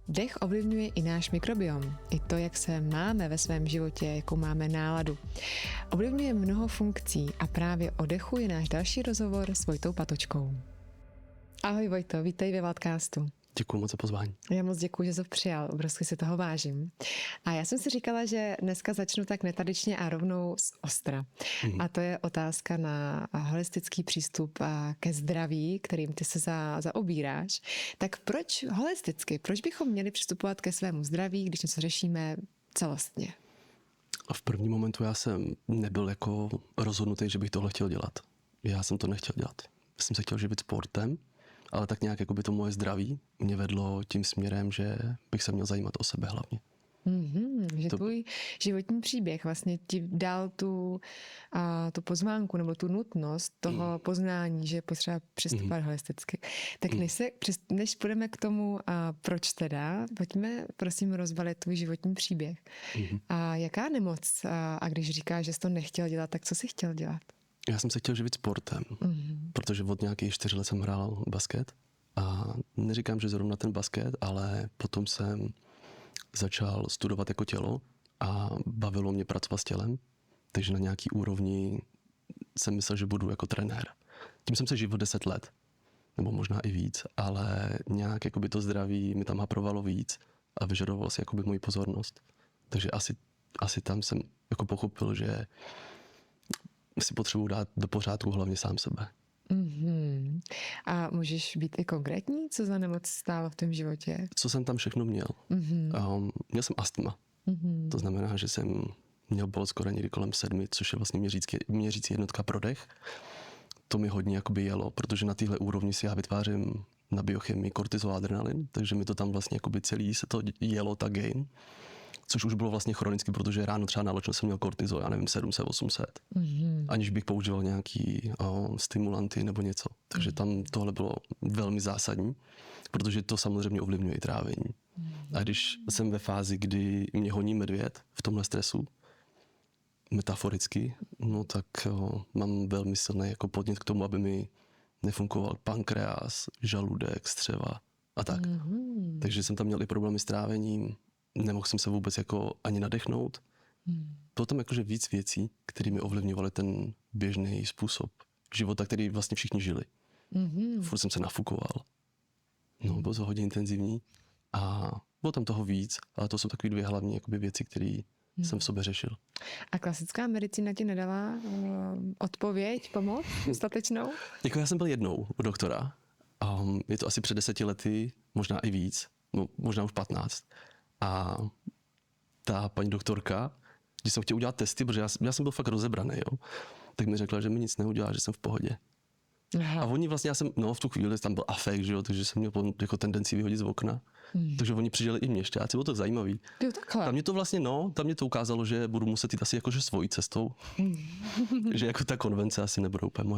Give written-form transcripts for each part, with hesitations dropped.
Dech ovlivňuje i náš mikrobiom, i to, jak se máme ve svém životě, jakou máme náladu. Ovlivňuje mnoho funkcí a právě o dechu je náš další rozhovor s Vojtou Patočkou. Ahoj Vojto, vítej ve Wildcastu. Děkuji moc za pozvání. Já moc děkuji, že jsi přijal, obrovsky si toho vážím. A já jsem si říkala, že dneska začnu tak netradičně a rovnou z ostra. A to je otázka na holistický přístup ke zdraví, kterým ty se zaobíráš. Tak proč holisticky? Proč bychom měli přistupovat ke svému zdraví, když něco řešíme celostně? V prvním momentu já jsem nebyl jako rozhodnutý, že bych tohle chtěl dělat. Já jsem to nechtěl dělat. Já jsem se chtěl živit sportem, ale tak nějak jako by to moje zdraví mě vedlo tím směrem, že bych se měl zajímat o sebe hlavně. Že tvůj životní příběh vlastně ti dal tu pozvánku nebo tu nutnost toho poznání, že je potřeba přistupovat holisticky. Tak než půjdeme k tomu, proč teda, pojďme prosím rozbalit tvůj životní příběh. A jaká nemoc, a když říkáš, že jsi to nechtěl dělat, tak co jsi chtěl dělat? Já jsem se chtěl živit sportem, protože od nějakých 4 let jsem hrál basket a neříkám, že zrovna ten basket, ale potom jsem začal studovat jako tělo a bavilo mě pracovat s tělem, takže na nějaký úrovni jsem myslel, že budu jako trenér. Tím jsem se živil 10 let, nebo možná i víc, ale nějak jakoby to zdraví mi tam haprovalo víc a vyžadovalo si jakoby moji pozornost. Takže asi tam jsem jako pochopil, že si potřebuji dát do pořádku hlavně sám sebe. A můžeš být i konkrétní, co za nemoc stálo v tom životě? Co jsem tam všechno měl? Měl jsem astma. To znamená, že jsem měl bolest skoro někdy kolem 7, což je vlastně měřící jednotka pro dech. To mi hodně jakoby jelo, protože na téhle úrovni si já vytvářím na biochemii kortizol, adrenalin, takže mi to tam vlastně jakoby celý se to jelo, ta gain. Což už bylo vlastně chronicky, protože ráno třeba na ločno jsem měl kortizol, já nevím, 700, 800. Aniž bych používal nějaký stimulanty nebo něco. Takže tam tohle bylo velmi zásadní, protože to samozřejmě ovlivňuje i trávení. A když jsem ve fázi, kdy mě honí medvěd v tomhle stresu, metaforicky, no tak mám velmi silný jako podnět k tomu, aby mi nefungoval pankreas, žaludek, střeva a tak. Takže jsem tam měl i problémy s trávením, nemohl jsem se vůbec jako ani nadechnout. Bylo tam jakože víc věcí, které mi ovlivňovaly ten běžný způsob života, který vlastně všichni žili. Furt jsem se nafukoval. No, bylo to hodně intenzivní a bylo tam toho víc, ale to jsou takové 2 hlavní jakoby věci, které jsem v sobě řešil. A klasická medicína ti nedala odpověď, pomoc dostatečnou? Jako já jsem byl jednou u doktora. Je to asi před 10 lety, možná i víc, možná už 15. A ta paní doktorka, když jsem chtěl udělat testy, protože já jsem byl fakt rozebraný, jo, tak mi řekla, že mi nic neudělá, že jsem v pohodě. Aha. A oni vlastně, v tu chvíli tam byl afekt, že jo, takže jsem měl jako tendenci vyhodit z okna. Takže oni přidělili i měšťáci, bylo to zajímavý. Jo, takhle. Tam mě to ukázalo, že budu muset jít asi jakože svojí cestou. Že jako ta konvence asi nebude úplně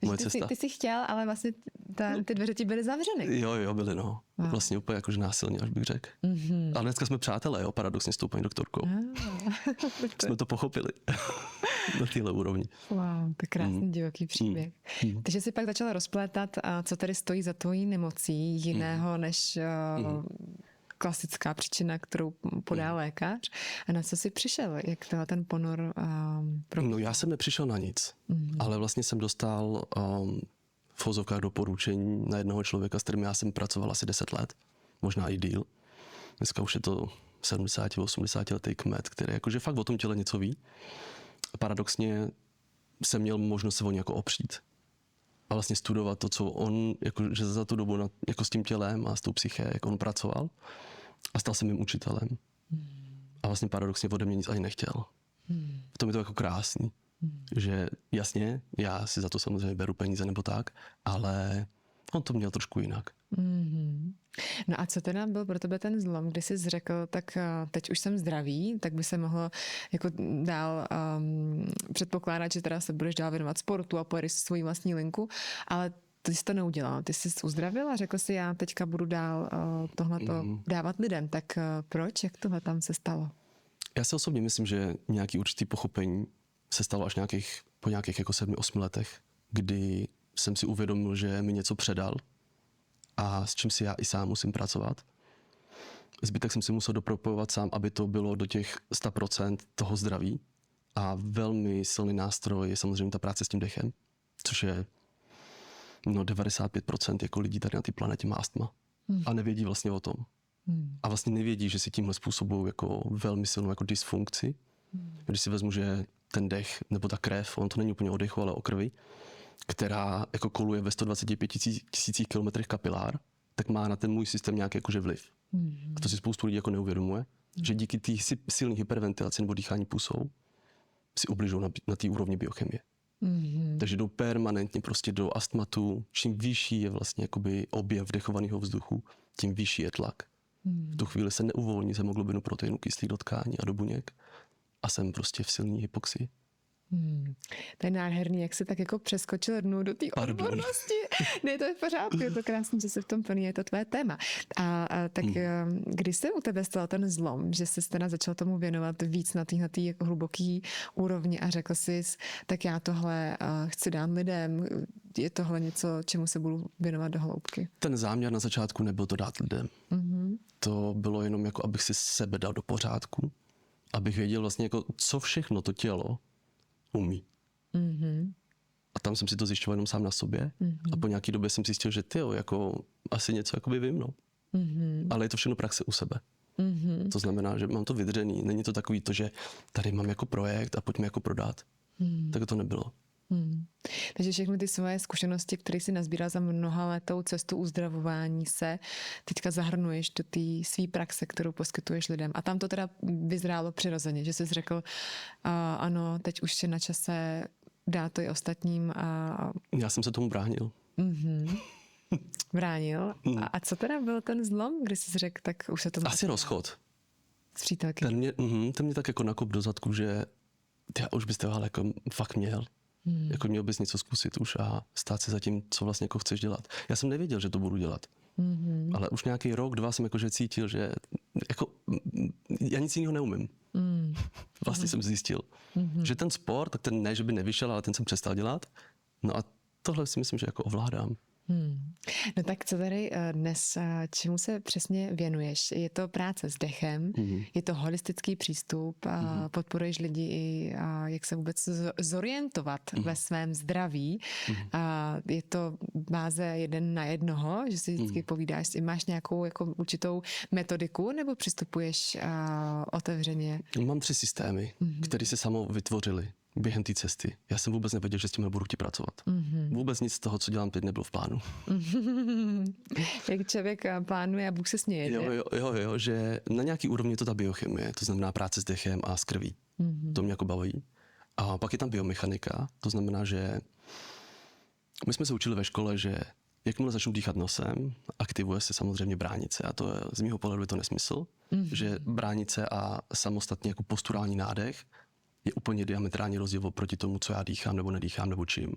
moje cesta. Ty jsi chtěl, ale vlastně ty dveře ti byly zavřeny. Jo, byly, no. Wow. Vlastně úplně jakože násilně, až bych řekl. Ale dneska jsme přátelé, jo, paradoxně s tou paní doktorkou. Jsme to pochopili. Na téhle úrovni. Wow, to je krásný divoký příběh. Takže jsi pak začala rozplétat, co tady stojí za tvojí nemocí jiného než klasická příčina, kterou podá lékař. A na co jsi přišel? Jak ten ponor No já jsem nepřišel na nic, ale vlastně jsem dostal v vozovkách doporučení na jednoho člověka, s kterým já jsem pracoval asi 10 let, možná i díl. Dneska už je to 70-80 letý kmet, který jakože fakt o tom těle něco ví. Paradoxně jsem měl možnost se o něj jako opřít a vlastně studovat to, co on, jako, že za tu dobu jako s tím tělem a s tou psyché, jak on pracoval, a stal se mým učitelem. A vlastně paradoxně ode mě nic ani nechtěl. V tom je to jako krásný, že jasně, já si za to samozřejmě beru peníze nebo tak, ale on to měl trošku jinak. No a co teda byl pro tebe ten zlom, kdy jsi řekl, tak teď už jsem zdravý, tak by se mohlo jako dál předpokládat, že teda se budeš dál věnovat sportu a pojedeš si svoji vlastní linku, ale ty jsi to neudělal. Ty jsi uzdravil a řekl si, já teďka budu dál tohleto dávat lidem. Tak proč? Jak tohle tam se stalo? Já si osobně myslím, že nějaký určitý pochopení se stalo až po nějakých jako 7-8 letech, kdy jsem si uvědomil, že mi něco předal a s čím si já i sám musím pracovat. Zbytek jsem si musel dopropojovat sám, aby to bylo do těch 100% toho zdraví. A velmi silný nástroj je samozřejmě ta práce s tím dechem, což je 95% jako lidí tady na té planetě má astma. A nevědí vlastně o tom. A vlastně nevědí, že si tímhle způsobují jako velmi silnou jako dysfunkci. Když si vezmu, že ten dech nebo ta krev, on to není úplně o dechu, ale o krvi, která jako koluje ve 125 tisících kilometrech kapilár, tak má na ten můj systém nějaký jakože vliv. A to si spoustu lidí jako neuvědomuje, že díky té silné hyperventilaci nebo dýchání pusou si ubližují na té úrovni biochemie. Takže jdou permanentně prostě do astmatu. Čím vyšší je vlastně jakoby objem vdechovaného vzduchu, tím vyšší je tlak. V tu chvíli se neuvolní z hemoglobinu, proteinu, kyslík do tkání a do buněk a jsem prostě v silné hypoxii. To je nádherný, jak se tak jako přeskočil dnu do té odbornosti. Ne, to je v pořádku, je to krásný, že se v tom plní, je to tvé téma. A tak kdy se u tebe stal ten zlom, že jsi teda začal tomu věnovat víc na této jako hluboký úrovni a řekl jsi, tak já tohle chci dát lidem, je tohle něco, čemu se budu věnovat do hloubky? Ten záměr na začátku nebyl to dát lidem. To bylo jenom jako, abych si sebe dal do pořádku, abych věděl vlastně jako, co všechno to tělo umí. A tam jsem si to zjišťoval jenom sám na sobě a po nějaký době jsem zjistil, že jako asi něco jakoby vím, no. Ale je to všechno praxe u sebe. To znamená, že mám to vydřený. Není to takový to, že tady mám jako projekt a pojďme jako prodat. Tak to nebylo. Takže všechny ty svoje zkušenosti, které si nazbíral za mnohaletou cestu uzdravování se, teďka zahrnuješ do té své praxe, kterou poskytuješ lidem. A tam to teda vyzrálo přirozeně, že jsi řekl, ano, teď už je na čase dát to i ostatním. Já jsem se tomu bránil. Bránil. A co teda byl ten zlom, kdy jsi řekl, tak už se to... Asi rozchod. S přítelky. Ten mě tak jako nakop do zadku, že já už bys to jako fakt měl. Jako měl bys něco zkusit už a stát se za tím, co vlastně jako chceš dělat. Já jsem nevěděl, že to budu dělat. Ale už nějaký rok, 2 jsem jakože cítil, že jako, já nic jiného neumím. Vlastně jsem zjistil, že ten sport, tak ten ne, že by nevyšel, ale ten jsem přestal dělat. No a tohle si myslím, že jako ovládám. No tak co tady dnes, čemu se přesně věnuješ? Je to práce s dechem, je to holistický přístup, podporuješ lidi i jak se vůbec zorientovat ve svém zdraví. Je to báze 1 na 1, že si vždycky povídáš, máš nějakou jako určitou metodiku nebo přistupuješ otevřeně? Mám 3 systémy, které se samo vytvořily během té cesty. Já jsem vůbec nevěděl, že s tím nebudu chtít pracovat. Vůbec nic z toho, co dělám teď, nebylo v plánu. Jak člověk plánuje a Bůh se směje. Jo, že na nějaký úrovni je to ta biochemie, to znamená práce s dechem a s krví. To mě jako baví. A pak je tam biomechanika, to znamená, že my jsme se učili ve škole, že jakmile začnu dýchat nosem, aktivuje se samozřejmě bránice a to je, z mého pohledu je to nesmysl, že bránice a samostatně jako posturální nádech je úplně diametrální rozdíl proti tomu, co já dýchám nebo nedýchám nebo čím.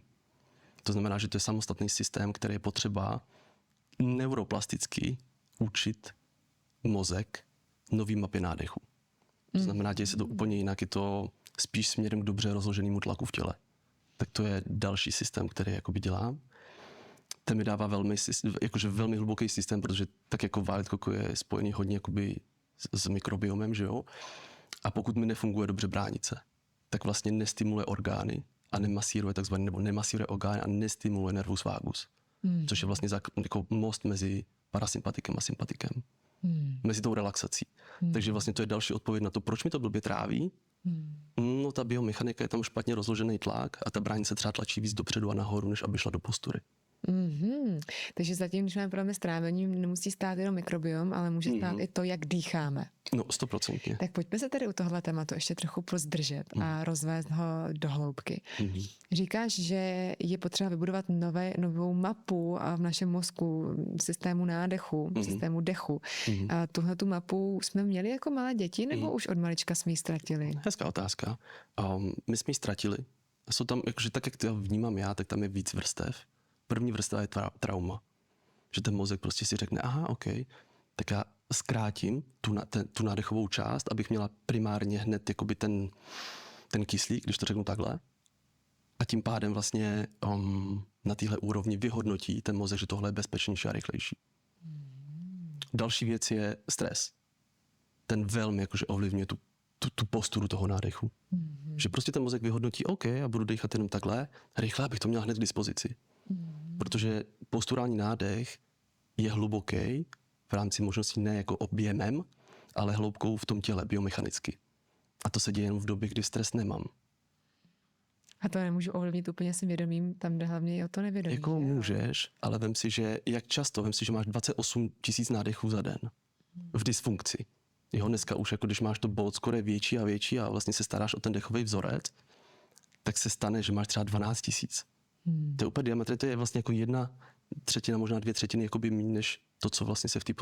To znamená, že to je samostatný systém, který je potřeba neuroplasticky učit mozek nový mapě nádechu. To znamená, děje se to úplně jinak, je to spíš směrem k dobře rozloženému tlaku v těle. Tak to je další systém, který jakoby dělám. Ten mi dává velmi hluboký systém, protože tak jako Violet Coco je spojený hodně jakoby s mikrobiomem, že jo? A pokud mi nefunguje dobře bránice, tak vlastně nestimuluje orgány a nemasíruje takzvaný, nebo nemasíruje orgány a nestimuluje nervus vagus. Což je vlastně jako most mezi parasympatikem a sympatikem. Mezi tou relaxací. Takže vlastně to je další odpověď na to, proč mi to blbě tráví. No ta biomechanika je tam špatně rozložený tlak a ta bránice třeba tlačí víc dopředu a nahoru, než aby šla do postury. Takže zatím, když máme problém s trávením, nemusí stát jenom mikrobiom, ale může stát i to, jak dýcháme. No, 100%. Tak pojďme se tady u tohle tématu ještě trochu pozdržet a rozvést ho do hloubky. Říkáš, že je potřeba vybudovat novou mapu v našem mozku, systému nádechu, systému dechu. A tuhle tu mapu jsme měli jako malé děti, nebo už od malička jsme ji ztratili? Hezká otázka. My jsme ji ztratili. Jsou tam, jakože tak, jak to vnímám já, tak tam je víc vrstev. První vrstva je trauma. Že ten mozek prostě si řekne, aha, OK, tak já zkrátím tu nádechovou část, abych měla primárně hned jakoby ten kyslík, když to řeknu takhle. A tím pádem vlastně na téhle úrovni vyhodnotí ten mozek, že tohle je bezpečnější a rychlejší. Další věc je stres. ten velmi jakože ovlivňuje tu posturu toho nádechu. Že prostě ten mozek vyhodnotí, OK, já budu dechat jenom takhle, rychle bych to měl hned k dispozici. Protože posturální nádech je hluboký v rámci možností ne jako objemem, ale hloubkou v tom těle, biomechanicky. A to se děje jen v době, kdy stres nemám. A to nemůžu ovlivnit úplně svým vědomím, tam jde hlavně i o to nevědomí. Jako můžeš, ale vem si, že jak často, vem si, že máš 28 000 nádechů za den v dysfunkci. Jo, dneska už jako když máš to bod skoro větší a větší a vlastně se staráš o ten dechový vzorec, tak se stane, že máš třeba 12 000. To je úplně diametr, to je vlastně jako 1/3, možná 2/3 jakoby méně než to, co vlastně se v té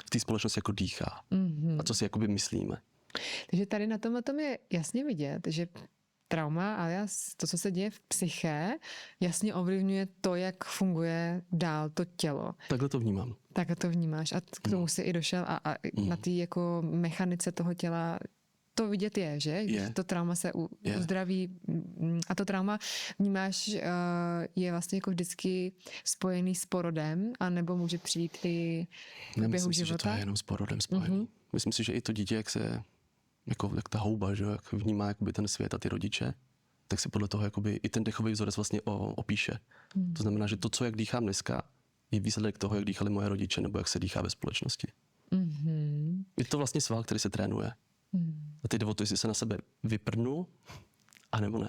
v té společnosti jako dýchá. A co si jakoby myslíme. Takže tady na tom je jasně vidět, že trauma, alias to, co se děje v psyché, jasně ovlivňuje to, jak funguje dál to tělo. Takhle to vnímám. Tak to vnímáš a k tomu si i došel a na té jako mechanice toho těla to vidět je, že? Je. To trauma se uzdraví a to trauma vnímáš je vlastně jako vždycky spojený s porodem, anebo může přijít i v běhu Nemyslím si, že to života? je jenom s porodem spojený. Myslím si, že i to dítě, jak ta houba, že jak vnímá jakoby ten svět a ty rodiče, tak si podle toho jakoby i ten dechový vzorec vlastně opíše. To znamená, že to, co jak dýchám dneska, je výsledek toho, jak dýchali moje rodiče, nebo jak se dýchá ve společnosti. Je to vlastně sval, který se trénuje. A teď jde o to, jestli se na sebe vyprnu, anebo ne.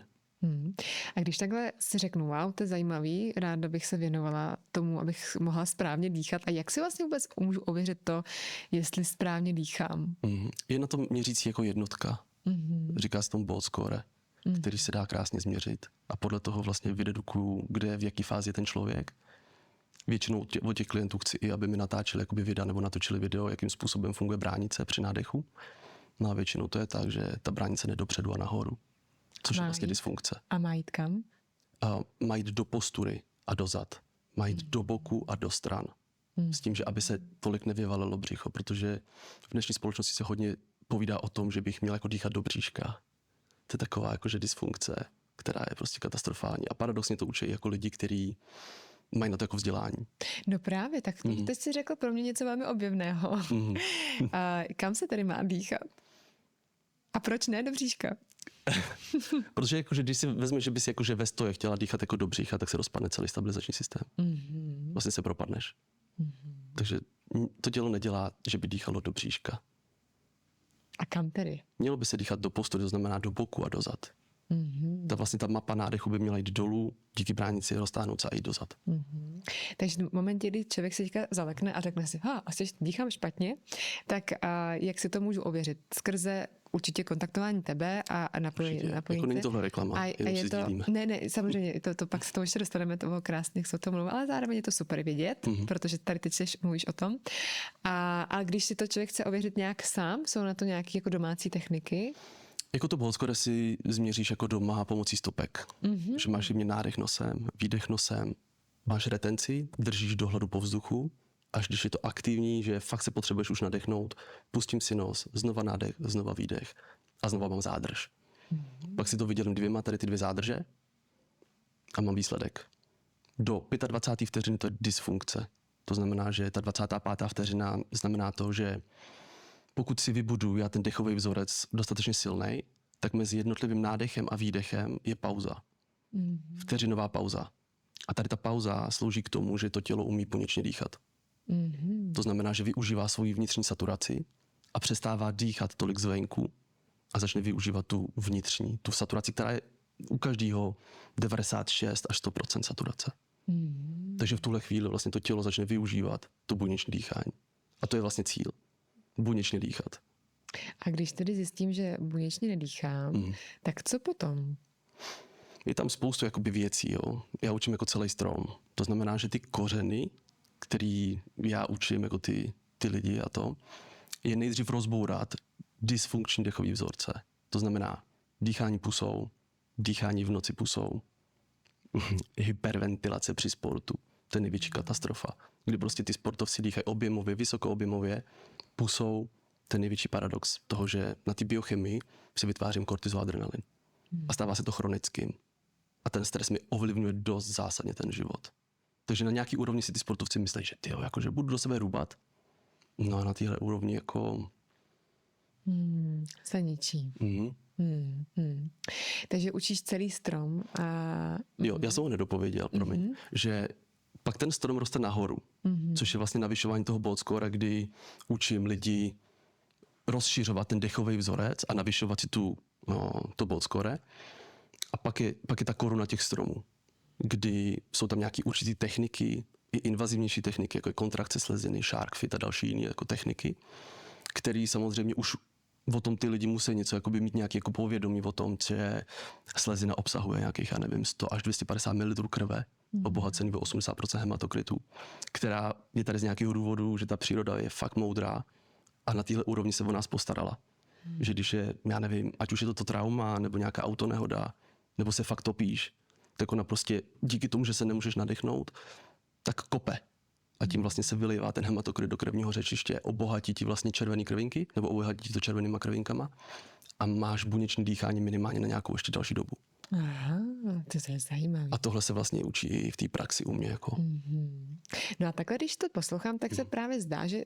A když takhle si řeknu, wow, to je zajímavý, ráda bych se věnovala tomu, abych mohla správně dýchat. A jak si vlastně vůbec můžu ověřit to, jestli správně dýchám? Je na tom měřící jako jednotka. Říká se tomu Bolt score, který se dá krásně změřit. A podle toho vlastně vydedukuju, kde, v jaký fázi je ten člověk. Většinou od těch klientů chci i, aby mi natáčeli jakoby videa nebo natočili video, jakým způsobem funguje bránice při nádechu. No a většinou to je tak, že ta bránice jde dopředu a nahoru. Což je vlastně dysfunkce. A má jít kam? Má jít do postury a dozad. Má jít do boku a do stran. S tím, že aby se tolik nevyvalilo břicho, protože v dnešní společnosti se hodně povídá o tom, že bych měl jako dýchat do bříška. To je taková jakože dysfunkce, která je prostě katastrofální. A paradoxně to učí jako lidi, kteří mají na to jako vzdělání. No právě, tak teď jsi řekl pro mě něco velmi objevného. A kam se tedy má dýchat? A proč ne do bříška? Protože jakože, když si vezmeš, že bys jakože ve stoje chtěla dýchat jako do břicha, tak se rozpadne celý stabilizační systém. Vlastně se propadneš. Takže to tělo nedělá, že by dýchalo do bříška. A kam tedy? Mělo by se dýchat do postury, to znamená do boku a dozad. Ta mapa nádechu by měla jít dolů, díky bránici roztáhnout se a jít dozad. Takže v momentě, kdy člověk se teďka zalekne a řekne si, asi dýchám špatně, tak jak si to můžu ověřit? Skrze určitě kontaktování tebe a napojení jako není tohle reklama, jenom si sdílíme. Ne, samozřejmě, to pak se to ještě dostaneme, to bylo krásně, jak se o tom mluvil, ale zároveň je to super vědět, protože tady teď mluvíš o tom. A když si to člověk chce ověřit nějak sám, jsou na to nějaké jako domácí techniky? Jako to bolskore si změříš jako doma pomocí stopek. Že máš jemně nádech nosem, výdech nosem, máš retenci, držíš dohledu po vzduchu, až když je to aktivní, že fakt se potřebuješ už nadechnout, pustím si nos, znova nádech, znova výdech a znova mám zádrž. Pak si to vydělím dvěma, tady ty dvě zádrže a mám výsledek. Do 25. vteřiny to je dysfunkce. To znamená, že ta 25. vteřina znamená to, že pokud si vybuduju já ten dechový vzorec dostatečně silný, tak mezi jednotlivým nádechem a výdechem je pauza. Vteřinová pauza. A tady ta pauza slouží k tomu, že to tělo umí buněčně dýchat. To znamená, že využívá svoji vnitřní saturaci a přestává dýchat tolik zvenku a začne využívat tu vnitřní, tu saturaci, která je u každého 96 až 100% saturace. Takže v tuhle chvíli vlastně to tělo začne využívat to buněčné dýchání. A to je vlastně cíl. Buněčně dýchat. A když tedy zjistím, že buněčně nedýchám, tak co potom? Je tam spoustu jakoby věcí. Jo. Já učím jako celý strom. To znamená, že ty kořeny, který já učím jako ty lidi a to, je nejdřív rozbourat dysfunkční dechový vzorce. To znamená dýchání pusou, dýchání v noci pusou, hyperventilace při sportu. To je největší katastrofa. Kdy prostě ty sportovci dýchají objemově, vysokoobjemově, pusou, ten největší paradox toho, že na ty biochemii si vytvářím kortizol a adrenalin. A stává se to chronickým. A ten stres mi ovlivňuje dost zásadně ten život. Takže na nějaký úrovni si ty sportovci myslí, že jakože budu do sebe rubat No a na téhle úrovni jako... Se ničí. Takže učíš celý strom a... Jo, já jsem ho nedopověděl, promiň, že pak ten strom roste nahoru, což je vlastně navyšování toho bodscora, kdy učím lidi rozšiřovat ten dechový vzorec a navyšovat si to bodscore. A pak je ta koruna těch stromů, kdy jsou tam nějaké určité techniky, i invazivnější techniky, jako je kontrakce sleziny, shark fit a další jiné jako techniky, které samozřejmě už o tom ty lidi musí něco jakoby mít nějaké jako povědomí o tom, že slezina obsahuje nějakých, já nevím, 100 až 250 ml krve, obohacený o 80% hematokritu, která je tady z nějakého důvodu, že ta příroda je fakt moudrá a na téhle úrovni se o nás postarala. Že když je, já nevím, ať už je to trauma, nebo nějaká autonehoda, nebo se fakt topíš, tak ona prostě díky tomu, že se nemůžeš nadechnout, tak kope. A tím vlastně se vylivá ten hematokrit do krevního řečiště, obohatí ti vlastně červené krvinky, nebo obohatí ti to červenýma krvinkama a máš buněčné dýchání minimálně na nějakou ještě další dobu. Aha, to je zajímavé. A tohle se vlastně učí i v té praxi u mě. Jako. No a takhle, když to poslouchám, tak se právě zdá, že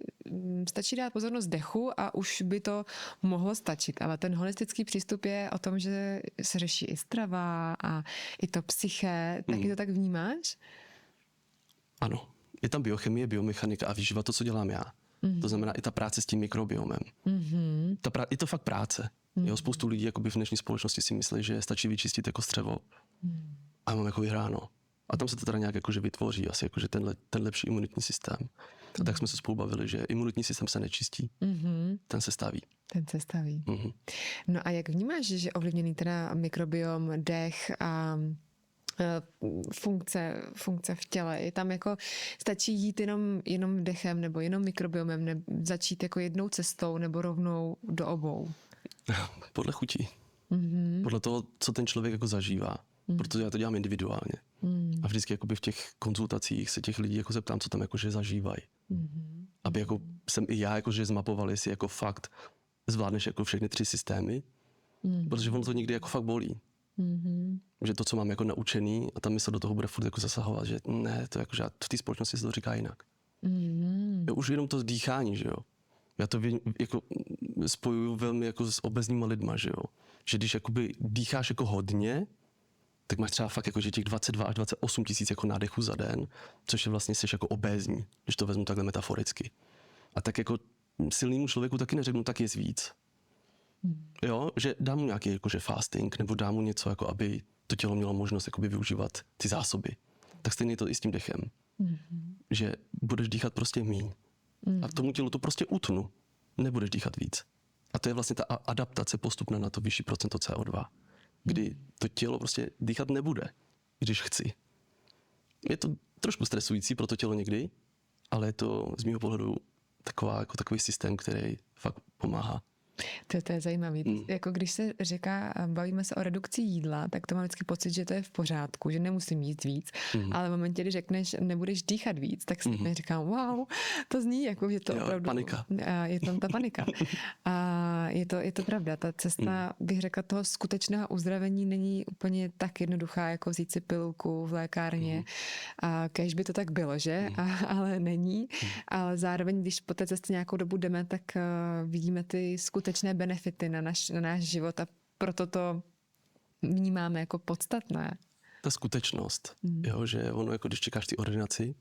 stačí dát pozornost dechu a už by to mohlo stačit. Ale ten holistický přístup je o tom, že se řeší i strava a i to psyché. Taky to tak vnímáš? Ano. Je tam biochemie, biomechanika a výživa, to, co dělám já. To znamená i ta práce s tím mikrobiomem. Je to fakt práce. Jo, spoustu lidí jakoby v dnešní společnosti si myslí, že stačí vyčistit jako střevo a mám jako vyhráno. A tam se to teda nějak jakože vytvoří asi jakože ten lepší imunitní systém. A tak jsme se spolu bavili, že imunitní systém se nečistí, ten se staví. Ten se staví. No a jak vnímáš, že je ovlivněný teda mikrobiom, dech a funkce v těle? Je tam jako, stačí jít jenom dechem nebo jenom mikrobiomem, začít jako jednou cestou nebo rovnou do obou? Podle chutí. Podle toho, co ten člověk jako zažívá. Protože já to dělám individuálně. A vždycky jakoby v těch konzultacích se těch lidí jako zeptám, co tam jakože zažívají. Aby jako jsem i já jakože zmapoval, jestli jako fakt zvládneš jako všechny 3 systémy. Protože ono to někdy jako fakt bolí. Že to, co mám jako naučený a ta mysl do toho bude furt jako zasahovat, že ne, to jako, že v té společnosti se to říká jinak. Jo, už jenom to dýchání, že jo. Já to jako spojuju velmi jako s obézníma lidma, že jo. Že když jakoby dýcháš jako hodně, tak máš třeba fakt jako, že těch 22 až 28 tisíc jako nádechů za den, což je vlastně jsi jako obézní, když to vezmu takhle metaforicky. A tak jako silnému člověku taky neřeknu, tak je víc. Jo, že dám mu nějaký jakože fasting, nebo dám mu něco, jako aby to tělo mělo možnost jakoby využívat ty zásoby. Tak stejně to i s tím dechem. Že budeš dýchat prostě míň. A tomu tělu to prostě utnu. Nebudeš dýchat víc. A to je vlastně ta adaptace postupná na to vyšší procento CO2. Kdy to tělo prostě dýchat nebude, když chci. Je to trošku stresující pro to tělo někdy, ale je to z mého pohledu takový systém, který fakt pomáhá. To je zajímavé. Jako když se říká, bavíme se o redukci jídla, tak to mám vždycky pocit, že to je v pořádku, že nemusím jíst víc. Ale v momentě, kdy řekneš, nebudeš dýchat víc, tak si říkám, wow, to zní jako, že to opravdu... Panika. Je tam ta panika. A je to pravda. Ta cesta, bych řekla, toho skutečného uzdravení není úplně tak jednoduchá, jako vzít si pilulku v lékárně. A kéž by to tak bylo, že? Ale není. Ale zároveň, když po té cestě nějakou dobu jdeme, tak vidíme ty skutečné benefity na náš život a proto to vnímáme jako podstatné. Ta skutečnost, jo, že ono, jako když čekáš ty ordinaci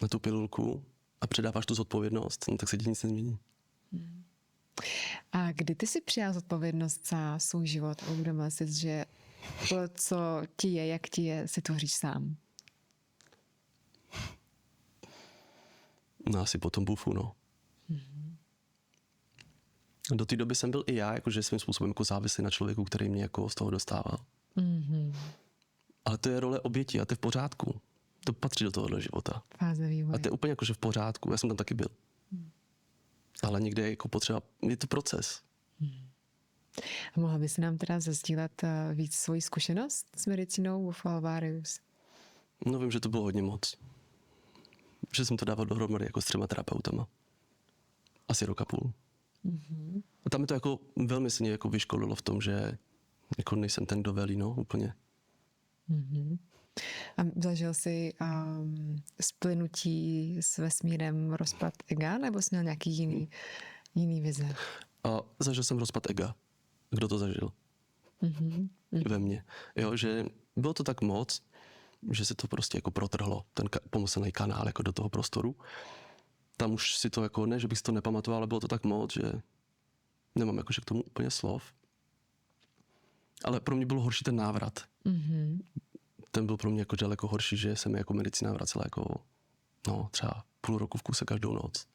na tu pilulku a předáváš tu zodpovědnost, no, tak se ti nic nezmění. A kdy ty si přijal zodpovědnost za svůj život a uvědomil jsi, že to, co ti je, jak ti je, si tvoříš sám? No asi po tom bufu, no. Do té doby jsem byl i já, jakože svým způsobem jako závislý na člověku, který mě jako z toho dostával. Ale to je role oběti a to je v pořádku. To patří do tohohle života. Fáze vývoje. A to je úplně jakože v pořádku. Já jsem tam taky byl. Ale někde je jako potřeba, je to proces. A mohla bys nám teda zazdílet víc svoji zkušenost s medicínou Bufo Alvarius? No vím, že to bylo hodně moc. Že jsem to dával dohromady jako s 3 terapeutama. Asi rok a půl. A tam mi to jako velmi se mě jako vyškolilo v tom, že jako nejsem ten, kdo velí, no, úplně. A zažil jsi splynutí s vesmírem, rozpad ega, nebo jsi měl nějaký jiný vize? A zažil jsem rozpad ega. Kdo to zažil? Ve mně. Jo, že bylo to tak moc, že se to prostě jako protrhlo, ten pomyslný kanál jako do toho prostoru. Tam už si to jako, ne, že bych si to nepamatoval, ale bylo to tak moc, že nemám jakože k tomu úplně slov. Ale pro mě byl horší ten návrat. Ten byl pro mě jako daleko horší, že jsem jako medicína vracela jako, no, třeba půl roku v kuse každou noc.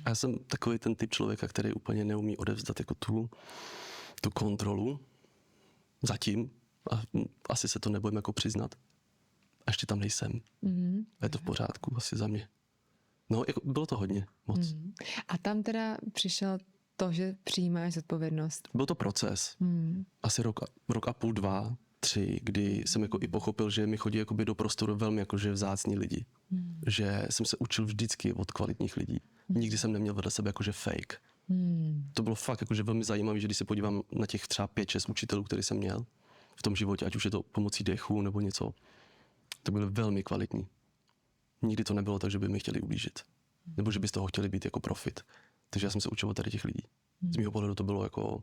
A já jsem takový ten typ člověka, který úplně neumí odevzdat jako tu kontrolu. Zatím. A asi se to nebojím jako přiznat. A ještě tam nejsem. A je to v pořádku asi za mě. No, jako bylo to hodně moc. A tam teda přišel to, že přijímáš zodpovědnost. Byl to proces. Asi rok a půl, 2, 3, kdy jsem jako i pochopil, že mi chodí jakoby do prostoru velmi jakože vzácní lidi. Že jsem se učil vždycky od kvalitních lidí. Nikdy jsem neměl vedle sebe jakože fake. To bylo fakt jakože velmi zajímavé, že když se podívám na těch třeba 5-6 učitelů, který jsem měl v tom životě, ať už je to pomocí dechu nebo něco, to byly velmi kvalitní. Nikdy to nebylo tak, že by mi chtěli ublížit. Nebo že by z toho chtěli být jako profit. Takže já jsem se učil od tady těch lidí. Z mého pohledu to bylo jako...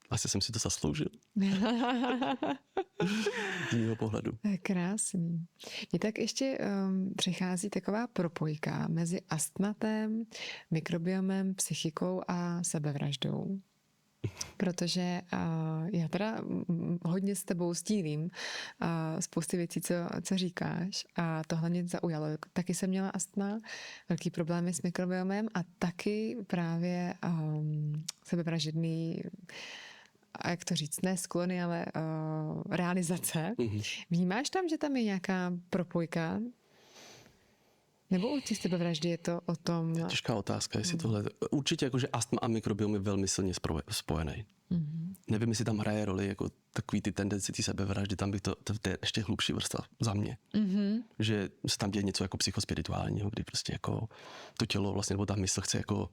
asi jsem si to zasloužil. Z mého pohledu. To je krásný. Mně tak ještě přichází taková propojka mezi astmatem, mikrobiomem, psychikou a sebevraždou. Protože já teda hodně s tebou sdílím spousty věcí, co říkáš, a tohle mě zaujalo. Taky jsem měla astma, velký problémy s mikrobiomem a taky právě sebevražedný, a jak to říct, ne sklony, ale realizace. Vnímáš tam, že tam je nějaká propojka? Nebo u těch sebevraždy je to o tom... Těžká otázka, jestli tohle... Určitě jakože astma a mikrobiom je velmi silně spojený. Nevím, jestli tam hraje roli jako takový ty tendence, ty sebevraždy, tam bych to je ještě hlubší vrstva za mě. Že se tam děje něco jako psychospirituálního, kdy prostě jako to tělo vlastně, nebo ta mysl chce jako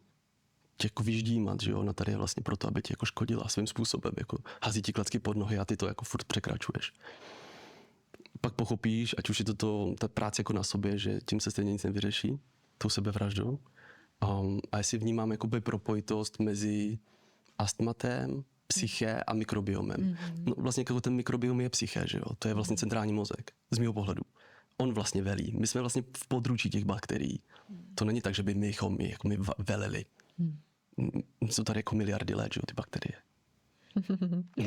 tě jako vyždímat, že jo, ona tady je vlastně proto, aby ti jako škodila svým způsobem, jako hází ti klacky pod nohy a ty to jako furt překračuješ. Pak pochopíš, ať už je to ta práce jako na sobě, že tím se stejně nic nevyřeší, tou sebevraždou. A jestli vnímám jakoby propojitost mezi astmatem, psyché a mikrobiomem. No, vlastně jako ten mikrobiom je psyché, že jo? To je vlastně centrální mozek, z mého pohledu. On vlastně velí. My jsme vlastně v područí těch bakterií. To není tak, že by my veleli. Jsou tady jako miliardy let, že jo, ty bakterie.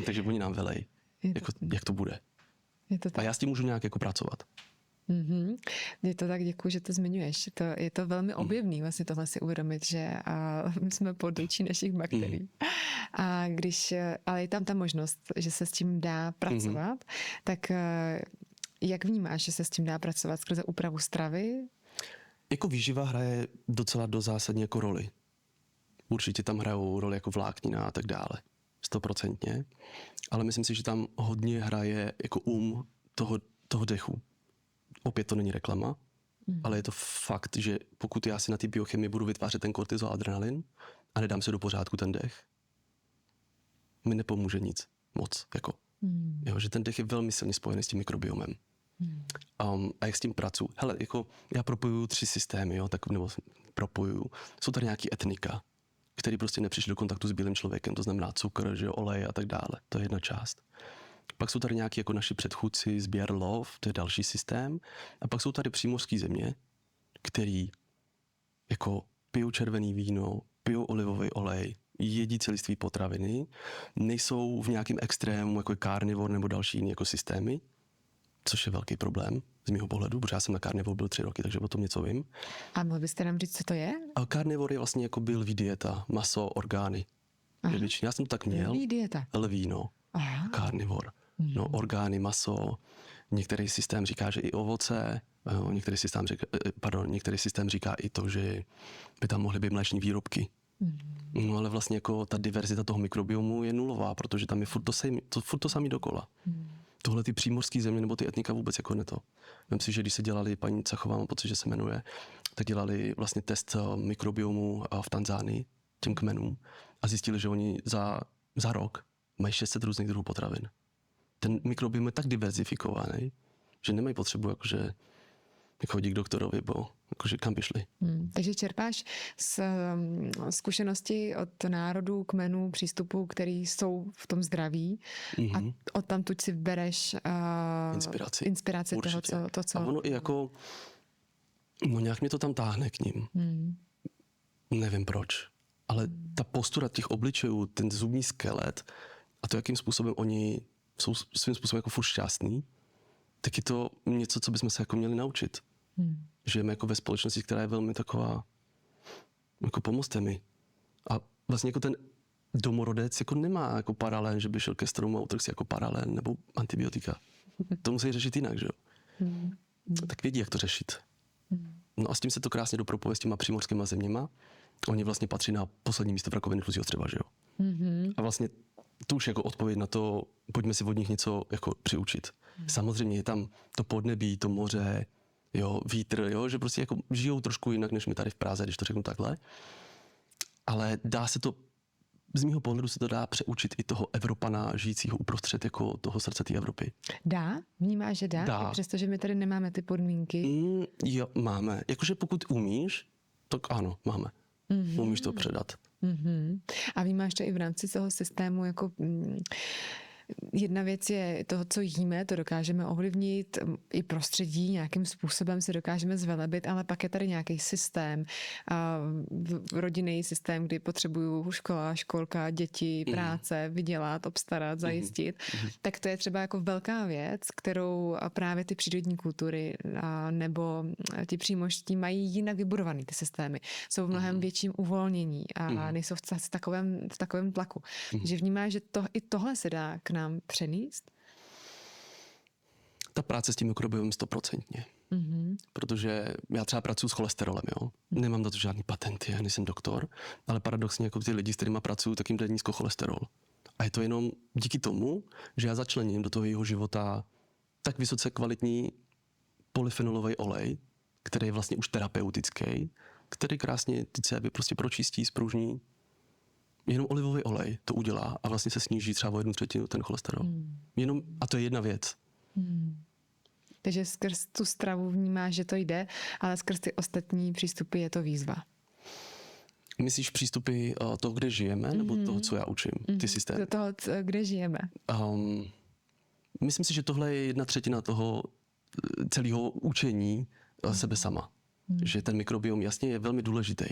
Takže oni nám velej. Jako, jak to bude. A já s tím můžu nějak jako pracovat. Je to tak, děkuji, že to zmiňuješ. Je to velmi objevný vlastně tohle si uvědomit, že jsme područí našich bakterií. A ale je tam ta možnost, že se s tím dá pracovat, tak jak vnímáš, že se s tím dá pracovat skrze úpravu stravy? Jako výživa hraje docela zásadní jako roli. Určitě tam hrajou roli jako vláknina a tak dále. 100%. Ale myslím si, že tam hodně hraje jako toho dechu. Opět to není reklama, ale je to fakt, že pokud já si na té biochemii budu vytvářet ten kortizol, adrenalin a nedám se do pořádku ten dech, mi nepomůže nic moc. Jako. Jo, že ten dech je velmi silně spojený s tím mikrobiomem. A jak s tím pracuji? Hele, jako já propojuju 3 systémy, jo, nebo propojuju. Jsou tady nějaký etnika, který prostě nepřišli do kontaktu s bílým člověkem, to znamená cukr, že olej a tak dále. To je jedna část. Pak jsou tady nějaký jako naši předchůdci z Běrlov, to je další systém. A pak jsou tady přímořské země, který jako pijou červený víno, pijou olivový olej, jedí celiství potraviny, nejsou v nějakém extrému, jako je carnivore nebo další jiný jako systémy, což je velký problém z mého pohledu, protože já jsem na carnivore byl 3 roky, takže o tom něco vím. A mohl byste nám říct, co to je? A carnivore je vlastně jako bylví dieta, maso, orgány. Já jsem to tak měl. Lví dieta. Lví, no. Carnivore. No, orgány, maso. Některý systém říká, že i ovoce. Některý systém říká i to, že by tam mohly být mléční výrobky. No, ale vlastně jako ta diverzita toho mikrobiomu je nulová, protože tam je furt to samý dokola. Tohle ty přímořské země nebo ty etnika vůbec jako neto. Vem si, že když se dělali, paní Cachová, mám pocit, že se jmenuje, tak dělali vlastně test mikrobiomu v Tanzánii těm kmenům a zjistili, že oni za rok mají 600 různých druhů potravin. Ten mikrobiom je tak diverzifikovaný, že nemají potřebu jakože jako chodit k doktorovi, bo jakože kam by šli. Takže čerpáš z zkušenosti od národů, kmenů, přístupů, který jsou v tom zdraví a odtamtud si bereš inspiraci toho, co... A ono i jako, no nějak mě to tam táhne k ním. Nevím proč, ale ta postura těch obličejů, ten zubní skelet a to, jakým způsobem oni jsou svým způsobem jako furt šťastný, tak je to něco, co bychom se jako měli naučit. Žijeme jako ve společnosti, která je velmi taková, jako pomozte mi. A vlastně jako ten domorodec jako nemá jako paralén, že by šel ke stromu a utrhl si jako paralén nebo antibiotika. To musí řešit jinak, že jo? Tak vědí, jak to řešit. No a s tím se to krásně dopropojuje s těma přímořskýma zeměma. Oni vlastně patří na poslední místo v rakovině tlustého střeva, že jo? A vlastně to už jako odpověď na to, pojďme si od nich něco jako přiučit. Samozřejmě je tam to podnebí, to moře, jo, vítr, jo, že prostě jako žijou trošku jinak, než my tady v Praze, když to řeknu takhle. Ale dá se to, z mýho pohledu se to dá přeučit i toho Evropana žijícího uprostřed jako toho srdce té Evropy. Dá? Vnímáš, že dá? Přestože my tady nemáme ty podmínky. Jo, máme. Jakože pokud umíš, tak ano, máme. Umíš to předat. A vnímáš to i v rámci toho systému jako... Jedna věc je toho, co jíme, to dokážeme ovlivnit, i prostředí nějakým způsobem si dokážeme zvelebit, ale pak je tady nějaký systém, rodinný systém, kdy potřebuju škola, školka, děti, práce, vydělat, obstarat, zajistit. Tak to je třeba jako velká věc, kterou právě ty přírodní kultury nebo ti přímořští mají jinak vybudovaný ty systémy. Jsou v mnohem větším uvolnění a nejsou v takovém tlaku. Takže vnímáš, že i tohle se dá k nám přenést? Ta práce s tím mikrobiomem 100%. Protože já třeba pracuji s cholesterolem, jo. Nemám na to žádný patenty, já nejsem doktor, ale paradoxně jako ty lidi, s kterými pracuju, tak jim jde nízkocholesterol. A je to jenom díky tomu, že já začlením do toho jeho života tak vysoce kvalitní polyfenolový olej, který je vlastně už terapeutický, který krásně ty cévy prostě pročistí, spružní. Jenom olivový olej to udělá a vlastně se sníží třeba o 1/3 ten cholesterol. Jenom, a to je jedna věc. Takže skrz tu stravu vnímáš, že to jde, ale skrz ty ostatní přístupy je to výzva. Myslíš přístupy toho, kde žijeme, nebo toho, co já učím? Ty systémy? Do toho, kde žijeme. Myslím si, že tohle je 1/3 toho celého učení sebe sama. Že ten mikrobiom jasně je velmi důležitý.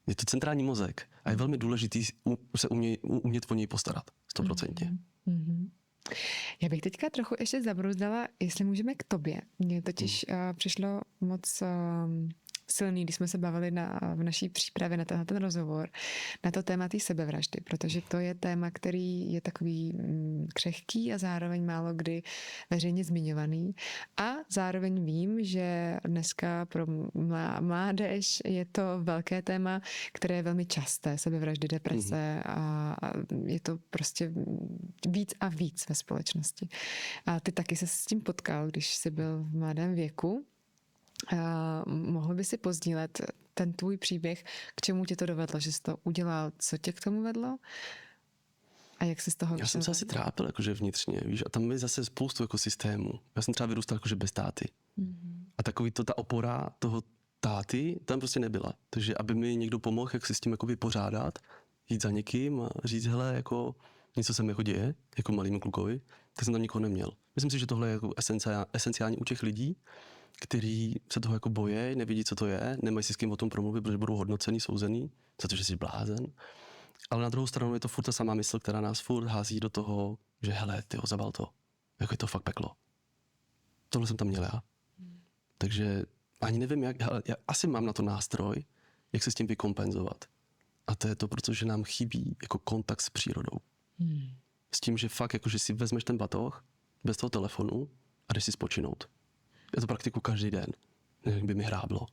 Je to centrální mozek a je velmi důležitý se umět o něj postarat. 100%. Já bych teďka trochu ještě zabrouzdala, jestli můžeme k tobě. Mně totiž přišlo moc silný, když jsme se bavili v naší přípravě na ten rozhovor, na to téma té sebevraždy, protože to je téma, který je takový křehký a zároveň málo kdy veřejně zmiňovaný. A zároveň vím, že dneska pro mládež je to velké téma, které je velmi časté, sebevraždy, deprese a je to prostě víc a víc ve společnosti. A ty taky se s tím potkal, když jsi byl v mladém věku. Mohl by si pozdílet ten tvůj příběh, k čemu tě to dovedlo, že jsi to udělal, co tě k tomu vedlo a jak jsi z toho... Já jsem se asi trápil jakože vnitřně, víš, a tam je zase spoustu jako systémů. Já jsem třeba vyrůstal jakože bez táty. A takový ta opora toho táty tam prostě nebyla. Takže aby mi někdo pomohl, jak si s tím jako vypořádat, jít za někým a říct, hele, jako něco se mi jako děje, jako malýmu klukovi, tak jsem tam nikoho neměl. Myslím si, že tohle je jako esenciální u těch lidí, který se toho jako bojí, nevidí, co to je, nemají si s kým o tom promluvit, protože budou hodnocený, souzený, za to, že jsi blázen. Ale na druhou stranu je to furt ta samá mysl, která nás furt hází do toho, že hele, tyho, zabal to. Jako je to fakt peklo. Tohle jsem tam měl já. Takže ani nevím, jak, hele, já asi mám na to nástroj, jak se s tím vykompenzovat. A to je to, protože nám chybí jako kontakt s přírodou. S tím, že fakt, jako, že si vezmeš ten batoh bez toho telefonu a jdeš si spočinout. Já to praktikuju každý den. Jak by mi hráblo.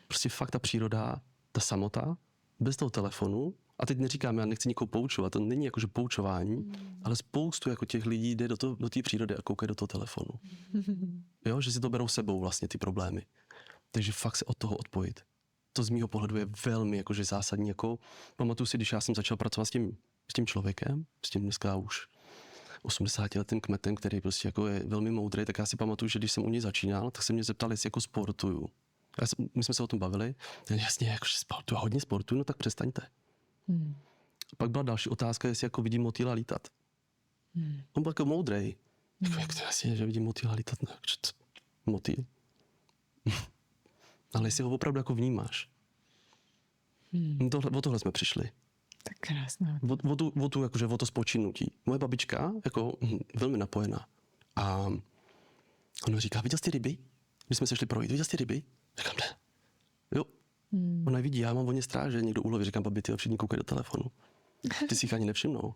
Prostě fakt ta příroda, ta samota, bez toho telefonu, a teď neříkám, já nechci nikoho poučovat, to není jakože poučování, ale spoustu jako těch lidí jde do té přírody a koukají do toho telefonu. Jo, že si to berou sebou vlastně ty problémy. Takže fakt se od toho odpojit. To z mýho pohledu je velmi jakože zásadní. Jako, pamatuju si, když já jsem začal pracovat s tím člověkem, s tím dneska už 80letým kmetem, který prostě jako je velmi moudrý, tak já si pamatuju, že když jsem u něj začínal, tak se mě zeptal, jestli jako sportuju. My jsme se o tom bavili, jasně, jakože sportuju, hodně sportuju, no tak přestaňte. Pak byla další otázka, jestli jako vidím motýla lítat. On byl jako moudrej. Jak to jasně, že vidím motýla lítat, no, motýl. Ale jestli ho opravdu jako vnímáš. O tohle jsme přišli. Tak krásná. O to spočinutí. Moje babička, jako velmi napojená. A ona říká, viděl jsi ty ryby? Když jsme se šli projít, viděl jsi ty ryby? Říkám, ne. Jo. Ona vidí, já mám o ně stráže, někdo uloví, říkám, babi, ty všichni koukají do telefonu. Ty si jich ani nevšimnou.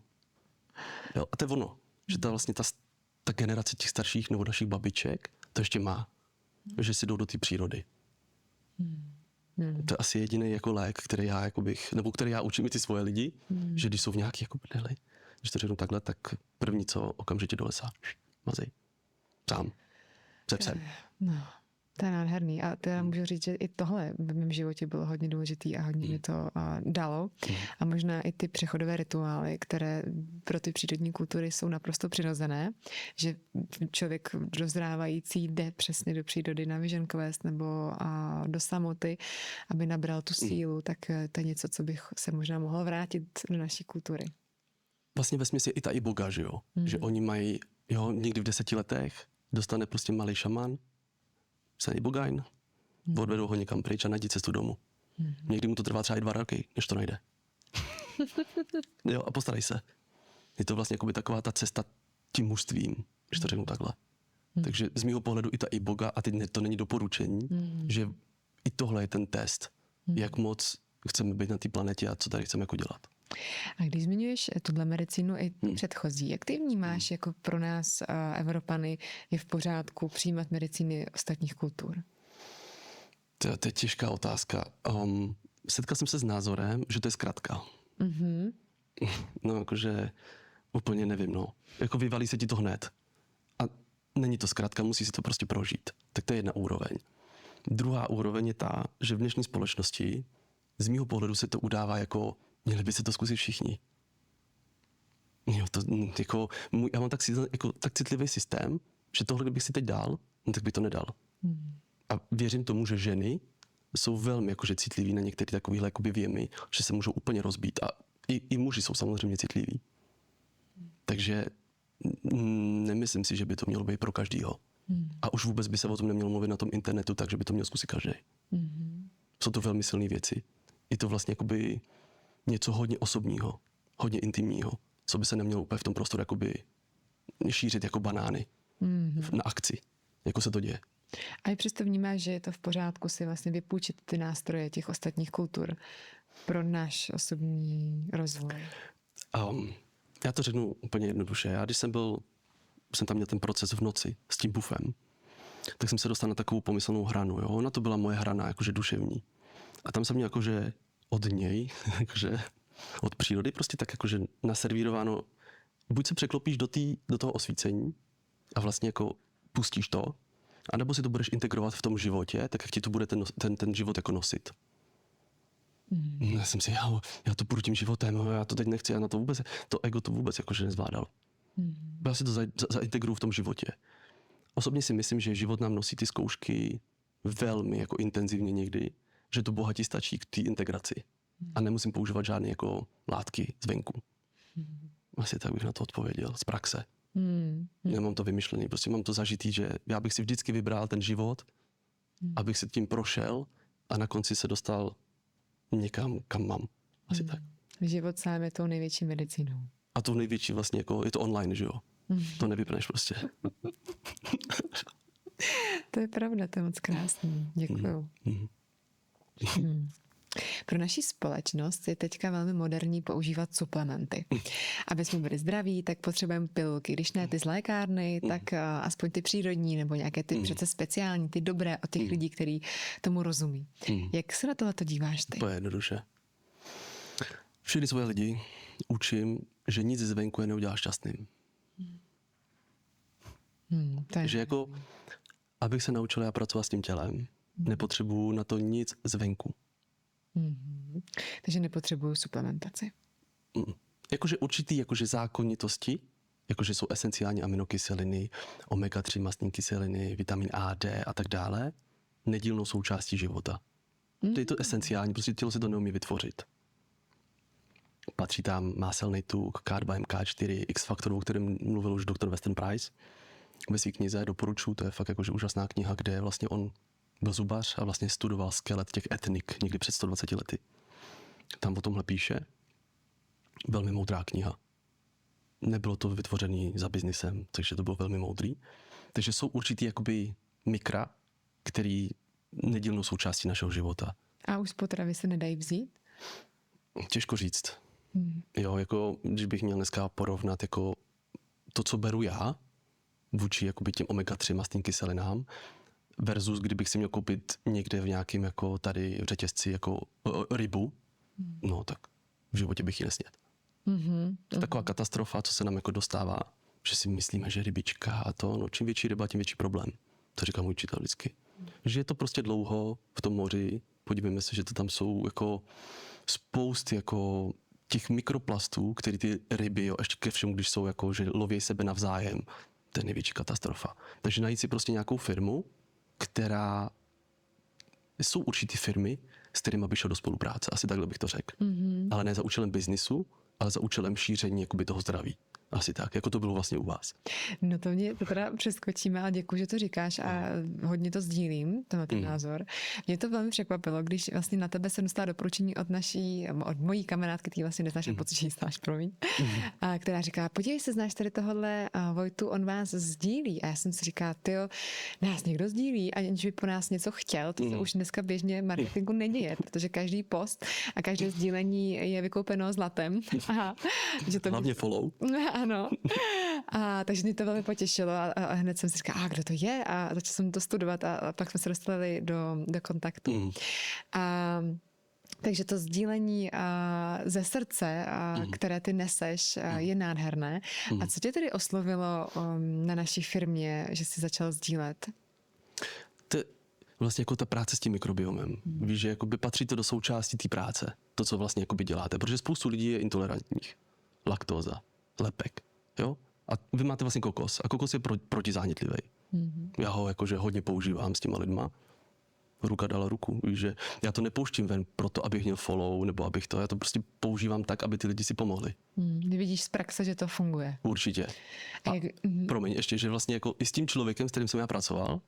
Jo, a to je ono, že ta vlastně ta generace těch starších nebo našich babiček to ještě má, že si jdou do té přírody. To je asi jediný jako lék, který já jako který já učím i ty svoje lidi, že když jsou v nějaký jako prdeli, když to řeknu takhle, tak první co okamžitě do lesa, mazej. Sám. Se psem. No, to je nádherný. A teda můžu říct, že i tohle v mém životě bylo hodně důležitý a hodně mi to dalo. A možná i ty přechodové rituály, které pro ty přírodní kultury jsou naprosto přirozené, že člověk dozrávající jde přesně do přírody na vision quest nebo do samoty, aby nabral tu sílu, tak to je něco, co bych se možná mohlo vrátit do naší kultury. Vlastně vesměs je i ta iboga, že jo? Že oni mají, někdy v 10 letech dostane prostě malý šaman, sen ibogain, odvedou ho někam pryč a najde cestu domů. Někdy mu to trvá třeba i 2 roky, než to najde. Jo, a postarej se. Je to vlastně jakoby taková ta cesta tím mužstvím, když to řeknu takhle. Takže z mýho pohledu i ta iboga, a teď to není doporučení, že i tohle je ten test, jak moc chceme být na té planetě a co tady chceme jako dělat. A když zmiňuješ tuhle medicínu i předchozí, jak ty vnímáš jako pro nás Evropany je v pořádku přijímat medicíny ostatních kultur? To je těžká otázka. Setkal jsem se s názorem, že to je zkratka. No jakože úplně nevím, no. Jako vyvalí se ti to hned. A není to zkratka, musí si to prostě prožít. Tak to je jedna úroveň. Druhá úroveň je ta, že v dnešní společnosti z mýho pohledu se to udává jako měli by se to zkusit všichni. Jo, to jako, já mám tak citlivý systém, že tohle, kdybych si teď dal, no, tak by to nedal. A věřím tomu, že ženy jsou velmi jakože citliví na některé takovéhle jakoby věmy, že se můžou úplně rozbít. A i muži jsou samozřejmě citliví. Takže nemyslím si, že by to mělo být pro každýho. A už vůbec by se o tom nemělo mluvit na tom internetu, takže by to měl zkusit každý. Jsou to velmi silné věci. Je to vlastně jakoby něco hodně osobního, hodně intimního, co by se nemělo úplně v tom prostoru jakoby šířit jako banány na akci, jako se to děje. A i přesto vnímáš, že je to v pořádku si vlastně vypůjčit ty nástroje těch ostatních kultur pro náš osobní rozvoj? Já to řeknu úplně jednoduše. Já když jsem tam měl ten proces v noci s tím bufem, tak jsem se dostal na takovou pomyslnou hranu. Jo? Ona to byla moje hrana, jakože duševní. A tam jsem měl jakože od něj, jakože od přírody, prostě tak jakože naservírováno, buď se překlopíš do toho osvícení a vlastně jako pustíš to, anebo si to budeš integrovat v tom životě, tak jak ti to bude ten život jako nosit. Já jsem si, já to půjdu tím životem, já to teď nechci, já na to vůbec, to ego to vůbec jakože nezvládal. Já si to zaintegruju v tom životě. Osobně si myslím, že život nám nosí ty zkoušky velmi jako intenzivně někdy, že to bohatí stačí k té integraci. A nemusím používat žádné jako látky zvenku. Asi tak bych na to odpověděl, z praxe. Nemám to vymyšlený, prostě mám to zažitý, že já bych si vždycky vybral ten život, abych se tím prošel a na konci se dostal někam, kam mám. Asi tak. Život sám je tou největší medicínou. A to největší vlastně, jako je to online, že jo? To nevypneš prostě. To je pravda, to je moc krásný. Děkuju. Pro naši společnost je teďka velmi moderní používat suplementy. Aby jsme byli zdraví, tak potřebujeme pilulky. Když ne ty z lékárny, tak aspoň ty přírodní nebo nějaké ty přece speciální, ty dobré od těch lidí, kteří tomu rozumí. Jak se na tohleto díváš ty? To je jednoduše. Všechny svoje lidi učím, že nic zvenku je neudělá šťastným. Že jako, abych se naučil já pracovat s tím tělem, nepotřebuju na to nic zvenku. Takže nepotřebuju suplementaci. Jakože určitý jakože zákonitosti jakože jsou esenciální aminokyseliny, omega-3 mastní kyseliny, vitamin A, D a tak dále, nedílnou součástí života. To je to esenciální, prostě tělo se to neumí vytvořit. Patří tam máselný tuk, K2, MK4, X-faktor, o kterém mluvil už doktor Weston Price. Ve své knize doporučuji, to je fakt jakože úžasná kniha, kde vlastně on byl zubař a vlastně studoval skelet těch etnik někdy před 120 lety. Tam o tomhle píše. Velmi moudrá kniha. Nebylo to vytvořené za biznisem, takže to bylo velmi moudrý. Takže jsou určitý jakoby mikra, který nedílnou součástí našeho života. A už z potravy se nedají vzít? Těžko říct. Jo, jako když bych měl dneska porovnat jako to, co beru já, vůči jakoby těm omega-3 mastným kyselinám, versus kdybych si měl koupit někde v nějakém jako tady v řetězci jako rybu, no tak v životě bych ji nesnědl. To je taková katastrofa, co se nám jako dostává, že si myslíme, že rybička a to, no čím větší ryba, tím větší problém. To říká můj učitel vždycky. Že je to prostě dlouho v tom moři, podívejme se, že to tam jsou jako spousty jako těch mikroplastů, které ty ryby, jo, ještě ke všemu, když jsou jako, že loví sebe navzájem, to je největší katastrofa. Takže najít si prostě nějakou firmu, která... Jsou určitý firmy, s kterými bych šel do spolupráce, asi takhle bych to řekl. Ale ne za účelem biznisu, ale za účelem šíření jakoby toho zdraví. Asi tak, jako to bylo vlastně u vás. No to teda přeskočíme, ale děkuji, že to říkáš a hodně to sdílím, ten názor. Mě to velmi překvapilo, když vlastně na tebe se dostala doporučení od mojí kamarádky, který vlastně neznáš, a pocit, že ji znáš, promiň, a která říká, podívej se, znáš tady tohohle Vojtu, on vás sdílí. A já jsem si říkala, tyjo, nás někdo sdílí, aniž by po nás něco chtěl, to se už dneska běžně v marketingu neděje, protože každý post a každé sdílení je vykoupeno zlatem. Aha, že to Hlavně follow. Ano. A takže mě to velmi potěšilo a hned jsem si říkala, kdo to je? A začala jsem to studovat a pak jsme se dostali do kontaktu. Takže to sdílení ze srdce, které ty neseš, je nádherné. A co tě tedy oslovilo na naší firmě, že jsi začal sdílet? To je vlastně jako ta práce s tím mikrobiomem. Víš, že jakoby patří to do součástí té práce, to, co vlastně jakoby děláte, protože spoustu lidí je intolerantních. Laktóza, lepek, jo? A vy máte vlastně kokos a kokos je protizánětlivý. Já ho jakože hodně používám s těma lidma. Ruka dala ruku, víš, že já to nepouštím ven proto, abych měl follow, nebo abych to, já to prostě používám tak, aby ty lidi si pomohli. Vidíš z praxe, že to funguje. Určitě. A promiň, ještě, že vlastně jako i s tím člověkem, s kterým jsem já pracoval,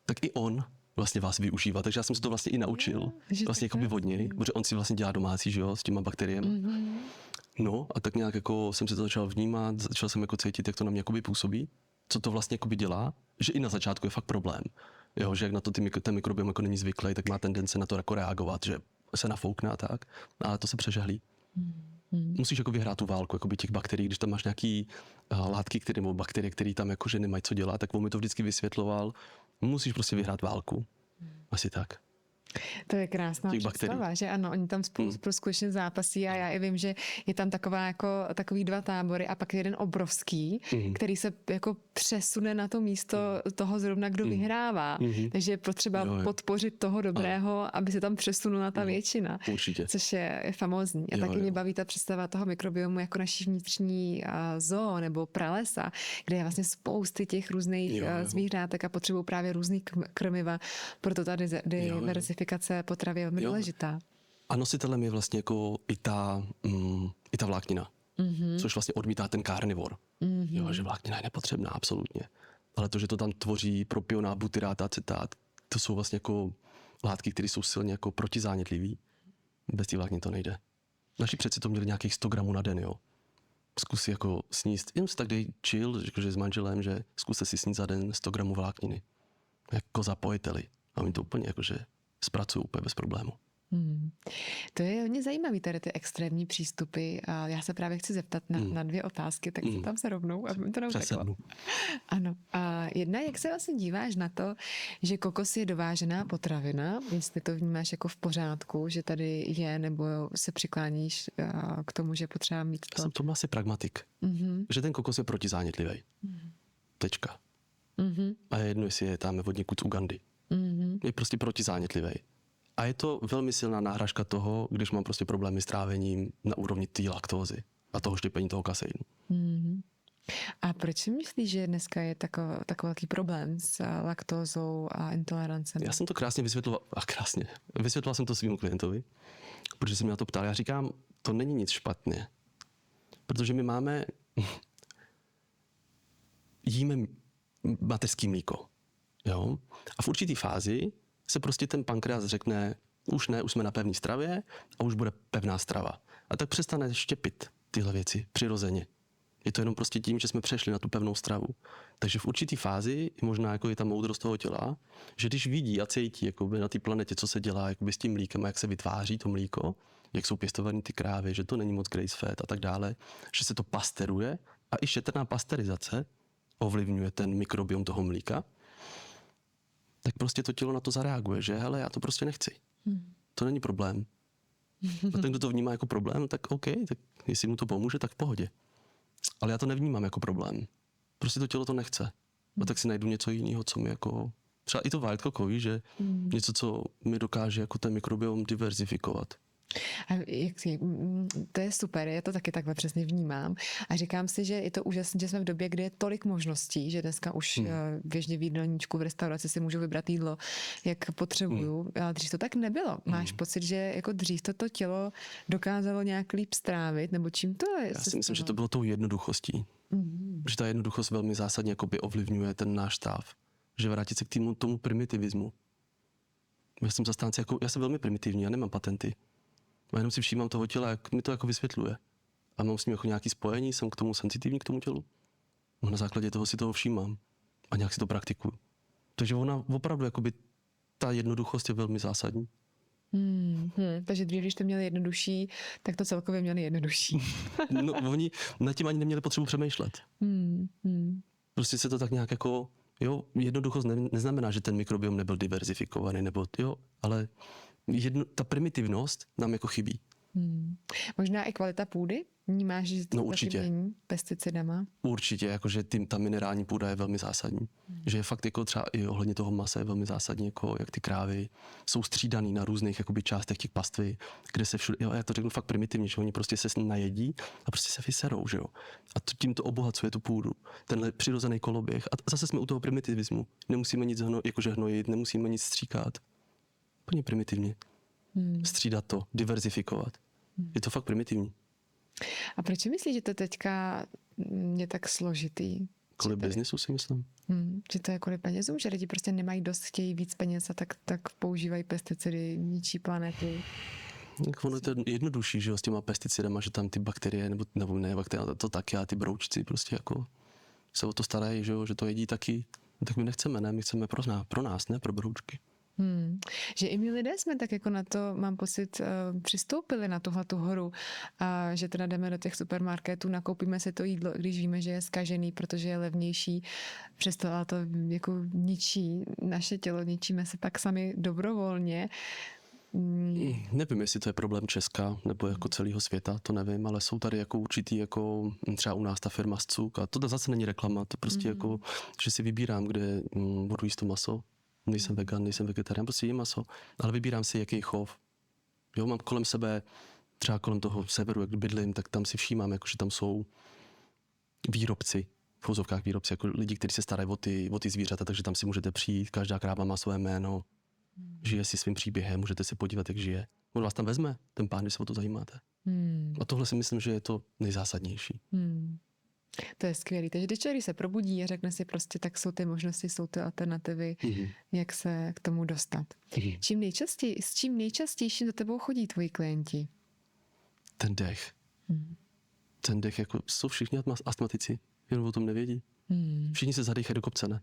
tak i on vlastně vás využívá, takže já jsem se to vlastně i naučil. Vlastně jakoby od něj, protože on si vlastně dělá domácí, že jo, s těma bakteriemi. No a tak nějak jako jsem se to začal vnímat, začal jsem jako cítit, jak to na mě jakoby působí, co to vlastně jakoby dělá, že i na začátku je fakt problém. Jo, že jak na to ten mikrobiom jako není zvyklý, tak má tendence na to jako reagovat, že se nafoukne a tak, ale to se přežehlí. Musíš jako vyhrát tu válku jakoby těch bakterií, když tam máš nějaký látky, nebo bakterie, které tam jakože nemají co dělat, tak on mi to vždycky vysvětloval. Musíš prostě vyhrát válku. Asi tak. To je krásná představa, že ano, oni tam spolu skutečně zápasí a já i vím, že je tam takový dva tábory a pak jeden obrovský, který se jako přesune na to místo toho zrovna, kdo vyhrává. Takže je potřeba podpořit toho dobrého, aby se tam přesunula ta většina. Určitě. Což je famózní. A taky mě baví ta představa toho mikrobiomu jako naší vnitřní zoo nebo pralesa, kde je vlastně spousty těch různých zvířátek a potřebují právě různý krmiva. Proto ta diversifikace potravy je velmi důležitá. A nositelem je vlastně jako i ta vláknina, což vlastně odmítá ten karnivor. Jo, že vláknina je nepotřebná, absolutně. Ale to, že to tam tvoří propionát, butyrát, acetát, to jsou vlastně jako látky, které jsou silně jako protizánětlivý. Bez té vlákniny to nejde. Naši předci to měli nějakých 100 gramů na den, jo. Zkus jako sníst, jenom si tak dej chill, že s manželem, že zkuste si sníst za den 100 gramů vlákniny. Jako zapojiteli. A oni to úplně jakože zpracují úplně bez problému. To je hodně zajímavý, tady ty extrémní přístupy. A já se právě chci zeptat na 2 otázky, tak se tam se rovnou, aby mi to neuteklo. Ano. A jedna, jak se vlastně díváš na to, že kokos je dovážená potravina, jestli to vnímáš jako v pořádku, že tady je, nebo se přikláníš k tomu, že potřeba mít to? Já jsem tomu asi pragmatik. Že ten kokos je protizánětlivý. Tečka. A je jedno, jestli je tam od někud z Ugandy. Je prostě protizánětlivý. A je to velmi silná náhražka toho, když mám prostě problémy s trávením na úrovni té laktózy a toho štěpení toho kaseinu. A proč si myslíš, že dneska je takový velký problém s laktózou a intolerancemi? Já jsem to krásně vysvětloval jsem to svým klientovi, protože se mě na to ptal. Já říkám, to není nic špatně, protože my jíme mateřský mlíko, jo? A v určitý fázi se prostě ten pankreas řekne, už ne, už jsme na pevné stravě a už bude pevná strava. A tak přestane štěpit tyhle věci přirozeně. Je to jenom prostě tím, že jsme přešli na tu pevnou stravu. Takže v určitý fázi, možná jako je ta moudrost toho těla, že když vidí a cítí jakoby na té planetě, co se dělá jakoby s tím mlíkem a jak se vytváří to mlíko, jak jsou pěstovány ty krávy, že to není moc grace fed a tak dále, že se to pasteruje a i šetrná pasterizace ovlivňuje ten mikrobiom toho mlíka, tak prostě to tělo na to zareaguje, že hele, já to prostě nechci. To není problém. A ten, kdo to vnímá jako problém, tak OK, tak jestli mu to pomůže, tak v pohodě. Ale já to nevnímám jako problém. Prostě to tělo to nechce. A tak si najdu něco jiného, co mi jako... Třeba i to white že něco, co mi dokáže jako ten mikrobiom diverzifikovat. A to je super, já to taky takhle přesně vnímám. A říkám si, že je to úžasné, že jsme v době, kdy je tolik možností, že dneska už běžně v jídelníčku, v restauraci si můžu vybrat jídlo, jak potřebuju. Ale dřív to tak nebylo. Máš pocit, že jako dřív to tělo dokázalo nějak líp strávit, nebo čím to je? Já si myslím, že to bylo tou jednoduchostí. Že ta jednoduchost velmi zásadně jakoby ovlivňuje ten náš stav. Že vrátit se k tomu primitivismu. Já jsem zastánce, já jsem velmi primitivní, já nemám patenty. A jenom si všímám toho těla, jak mi to jako vysvětluje. A mám s ním jako nějaké spojení, jsem k tomu senzitivní, k tomu tělu. No na základě toho si toho všímám a nějak si to praktikuju. Takže ona opravdu, jakoby, ta jednoduchost je velmi zásadní. Takže dřív, když to měli jednodušší, tak to celkově měli jednodušší. No, oni nad tím ani neměli potřebu přemýšlet. Prostě se to tak nějak jako, jednoduchost neznamená, že ten mikrobiom nebyl diverzifikovaný, nebo ale ta primitivnost nám jako chybí. Možná i kvalita půdy? Vnímáš, že to určitě mění pesticidama? Určitě, jakože ta minerální půda je velmi zásadní. Že je fakt jako třeba i ohledně toho masa je velmi zásadní, jako jak ty krávy jsou střídaný na různých jakoby částech těch pastvy, kde se všude, já to řeknu fakt primitivně, že oni prostě se najedí a prostě se vyserou, že jo. A tím to obohacuje tu půdu. Tenhle přirozený koloběh. A zase jsme u toho primitivismu. Nemusíme nic hnojit, nemusíme nic stříkat. Úplně primitivně. Střídat to, diverzifikovat. Je to fakt primitivní. A proč myslíš, že to teďka je tak složitý? Kvůli biznesu si myslím. Že to je kvůli penězům, že lidi prostě nemají dost, chtějí víc peněz a tak používají pesticidy, ničí planetu. Ono je to jednodušší, že jo, s těma pesticidama, že tam ty bakterie, nebo ne bakterie, to taky, a ty broučci prostě jako se o to starají, že jo, že to jedí taky. Tak my nechceme, ne? My chceme pro nás, ne pro broučky. Že i my lidé jsme tak jako na to, mám pocit, přistoupili na tuhletu horu a že teda jdeme do těch supermarketů, nakoupíme si to jídlo, když víme, že je zkažený, protože je levnější, přesto ale to jako ničí naše tělo, ničíme se pak sami dobrovolně. Nevím, jestli to je problém Česka nebo jako celého světa, to nevím, ale jsou tady jako určitý, jako třeba u nás ta firma Scuk a to zase není reklama, to prostě jako, že si vybírám, kde budu jíst to maso. Nejsem vegan, nejsem vegetarián, prostě jím maso, ale vybírám si, jaký chov. Jo, mám kolem sebe, třeba kolem toho severu, jak bydlím, tak tam si všímám, jako, že tam jsou výrobci, v uvozovkách výrobci, jako lidi, kteří se starají o ty zvířata, takže tam si můžete přijít, každá kráva má své jméno, žije si svým příběhem, můžete se podívat, jak žije. On vás tam vezme, ten pán, když se o to zajímáte. A tohle si myslím, že je to nejzásadnější. To je skvělý. Takže když člověk se probudí a řekne si prostě, tak jsou ty možnosti, jsou ty alternativy, jak se k tomu dostat. S čím nejčastějším do tebou chodí tvoji klienti? Ten dech. Ten dech, jako jsou všichni astmatici, jenom o tom nevědí. Všichni se zadýchají do kopce, ne?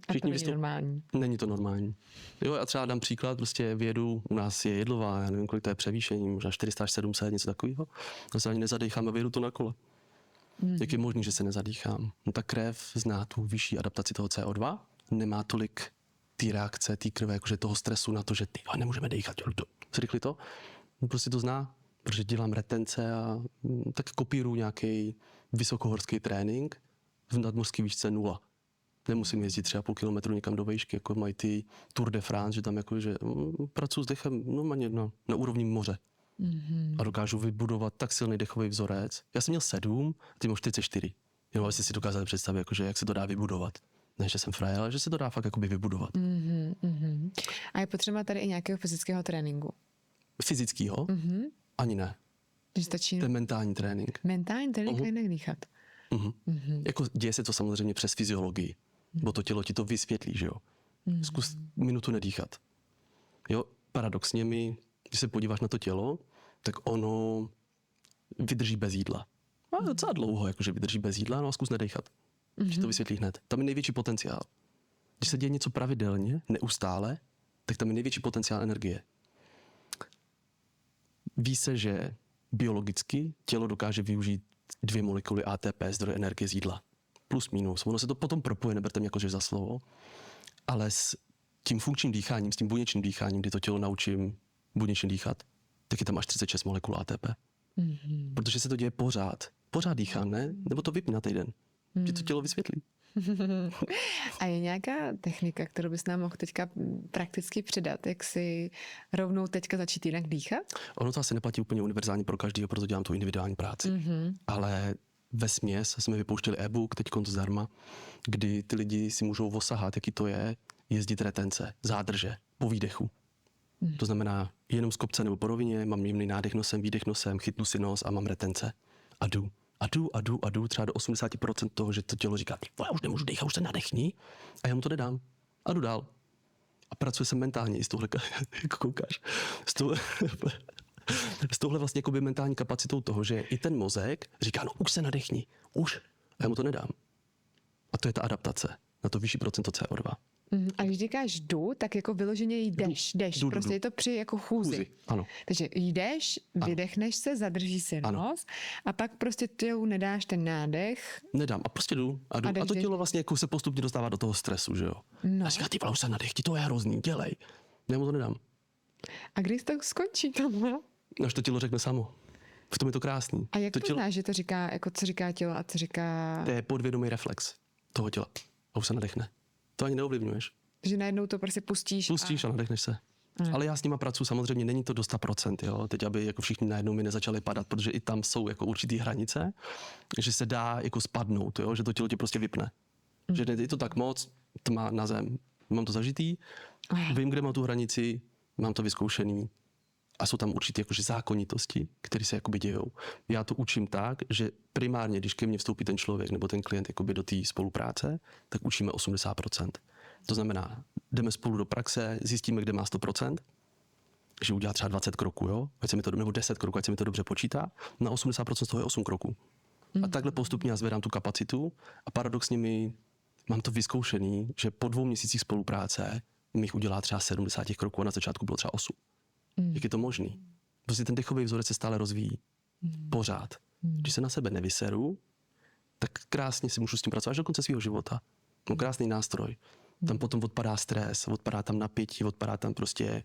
A to není normální. Není to normální. Jo, já třeba dám příklad, prostě vědu, u nás je Jedlová, já nevím, kolik to je převýšení, možná 400 až 700, něco takového. A se ani nezadýchám a vědu to na kole. Jak je možný, že se nezadýchám? No ta krev zná tu vyšší adaptaci toho CO2, nemá tolik té reakce, té krve, jakože toho stresu na to, že nemůžeme dýchat. Zrychli to? No prostě to zná, protože dělám retence a tak kopíruju nějaký vysokohorský trénink v nadmořské výšce 0. Nemusím jezdit třeba půl kilometru někam do výšky, jako mají ty Tour de France, že tam jako, že pracuji s dechem normálně na úrovni moře. A dokážu vybudovat tak silný dechový vzorec. Já jsem měl 7, a teď mám 44. Jenom abyste si dokázali představit, jakože, jak se to dá vybudovat. Ne, že jsem frajer, ale že se to dá fakt jakoby vybudovat. A je potřeba tady i nějakého fyzického tréninku? Fyzickýho? Ani ne. Že stačí To je mentální trénink. mentální trénink a jinak dýchat. Jako děje se to samozřejmě přes fyziologii, bo to tělo ti to vysvětlí, že jo. Zkus minutu nedýchat. Jo, paradoxně když se podíváš na to tělo, tak ono vydrží bez jídla. A docela dlouho, jakože vydrží bez jídla, no a zkus nedejchat. Že to vysvětlí hned. Tam je největší potenciál. Když se děje něco pravidelně, neustále, tak tam je největší potenciál energie. Ví se, že biologicky tělo dokáže využít 2 molekuly ATP, zdroje energie z jídla. Plus, minus. Ono se to potom propoje, neberte mě jakože za slovo. Ale s tím funkčním dýcháním, s tím buněčným dýcháním, kdy to tělo naučím buněčně dýchat, tak je tam až 36 molekul ATP. Protože se to děje pořád. Pořád dýchám, ne? Nebo to vypni na týden. Ti to tělo vysvětlí. A je nějaká technika, kterou bys nám mohl teďka prakticky předat, jak si rovnou teďka začít jinak dýchat? Ono to asi neplatí úplně univerzálně pro každého, proto dělám tu individuální práci. Ale vesměs jsme vypouštěli e-book, teď to zdarma, kdy ty lidi si můžou osahat, jaký to je jezdit retence, zádrže, po výdechu. To znamená, jenom z kopce nebo po rovině, mám jemný nádech nosem, výdech nosem, chytnu si nos a mám retence. A jdu. A jdu třeba do 80% toho, že to tělo říká, ty vole, už nemůžu dýchat, už se nadechni. A já mu to nedám. A jdu dál. A pracuje se mentálně i s touhle, jako koukáš, s touhle vlastně jakoby mentální kapacitou toho, že i ten mozek říká, no už se nadechni, už. A já mu to nedám. A to je ta adaptace na to vyšší procento CO2. A když říkáš jdu, tak jako vyloženě jdeš. Prostě je to při jako chůzi. Ano. Takže jdeš, vydechneš se, zadržíš si nos a pak prostě tělu nedáš ten nádech. Nedám a prostě jdu. A to tělo vlastně jako se postupně dostává do toho stresu, že jo. No. A říká, ty vole, už se nadechni, to je hrozný, dělej. Já mu to nedám. A když to skončí tohle? Až to tělo řekne samo. V tom je to krásný. A jak to znáš, že to říká, jako co říká tělo a co říká... To je podvědomý reflex toho těla. A už se nadechne. To ani neovlivňuješ. Že najednou to prostě pustíš a nadechneš se. Ale já s nima pracuji, samozřejmě není to do 100%, jo. Teď, aby jako všichni najednou mi nezačali padat, protože i tam jsou jako určitý hranice, že se dá jako spadnout, jo, že to tělo tě prostě vypne. Že je to tak moc, tma na zem. Mám to zažitý, vím, kde mám tu hranici, mám to vyzkoušený a jsou tam určitě jakože zákonitosti, které se jakoby dějou. Já to učím tak, že primárně, když ke mně vstoupí ten člověk nebo ten klient jakoby do té spolupráce, tak učíme 80%. To znamená, jdeme spolu do praxe, zjistíme, kde má 100%, že udělá třeba 20 kroků, jo? Ať se mi to, nebo 10 kroků, ať se mi to dobře počítá. Na 80% z toho je 8 kroků. A takhle postupně já zvedám tu kapacitu a paradoxně mám to vyzkoušený, že po 2 měsících spolupráce mi jich udělá třeba 70 těch kroků a na začátku bylo třeba 8. Jak je to možný? Prostě ten dechový vzorec se stále rozvíjí. Pořád. Když se na sebe nevyseru, tak krásně si můžu s tím pracovat až do konce svého života. No, krásný nástroj. Tam potom odpadá stres, odpadá tam napětí, odpadá tam prostě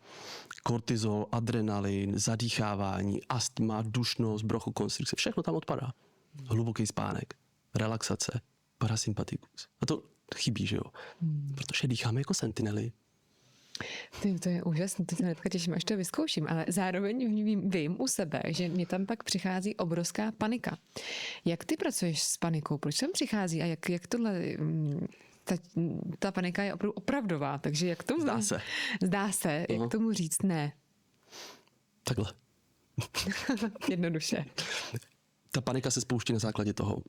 kortizol, adrenalin, zadýchávání, astma, dušnost, bronchokonstrikce, všechno tam odpadá. Hluboký spánek, relaxace, parasympatikus. A to chybí, že jo? Protože dýcháme jako sentinely. To je úžasné, teď se hnedka těším, až to vyzkouším, ale zároveň vím u sebe, že mě tam pak přichází obrovská panika. Jak ty pracuješ s panikou? Proč tam přichází a jak tohle... Ta panika je opravdová, takže jak tomu... Zdá se, jak tomu říct ne. Takhle. Jednoduše. Ta panika se spouští na základě toho,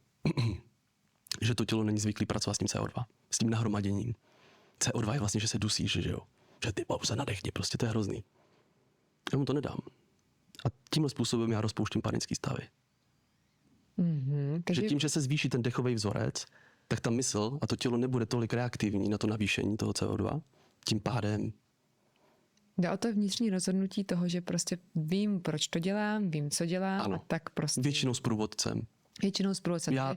že to tělo není zvyklý pracovat s tím CO2, s tím nahromaděním. CO2 je vlastně, že se dusíš, že jo. Že ty se nadechni, prostě to je hrozný. Já mu to nedám. A tímhle způsobem já rozpouštím panický stavy. Takže... Že tím, že se zvýší ten dechový vzorec, tak ta mysl a to tělo nebude tolik reaktivní na to navýšení toho CO2. Tím pádem... Jde o to vnitřní rozhodnutí toho, že prostě vím, proč to dělám, vím, co dělám, ano. A tak prostě... Většinou s průvodcem. Já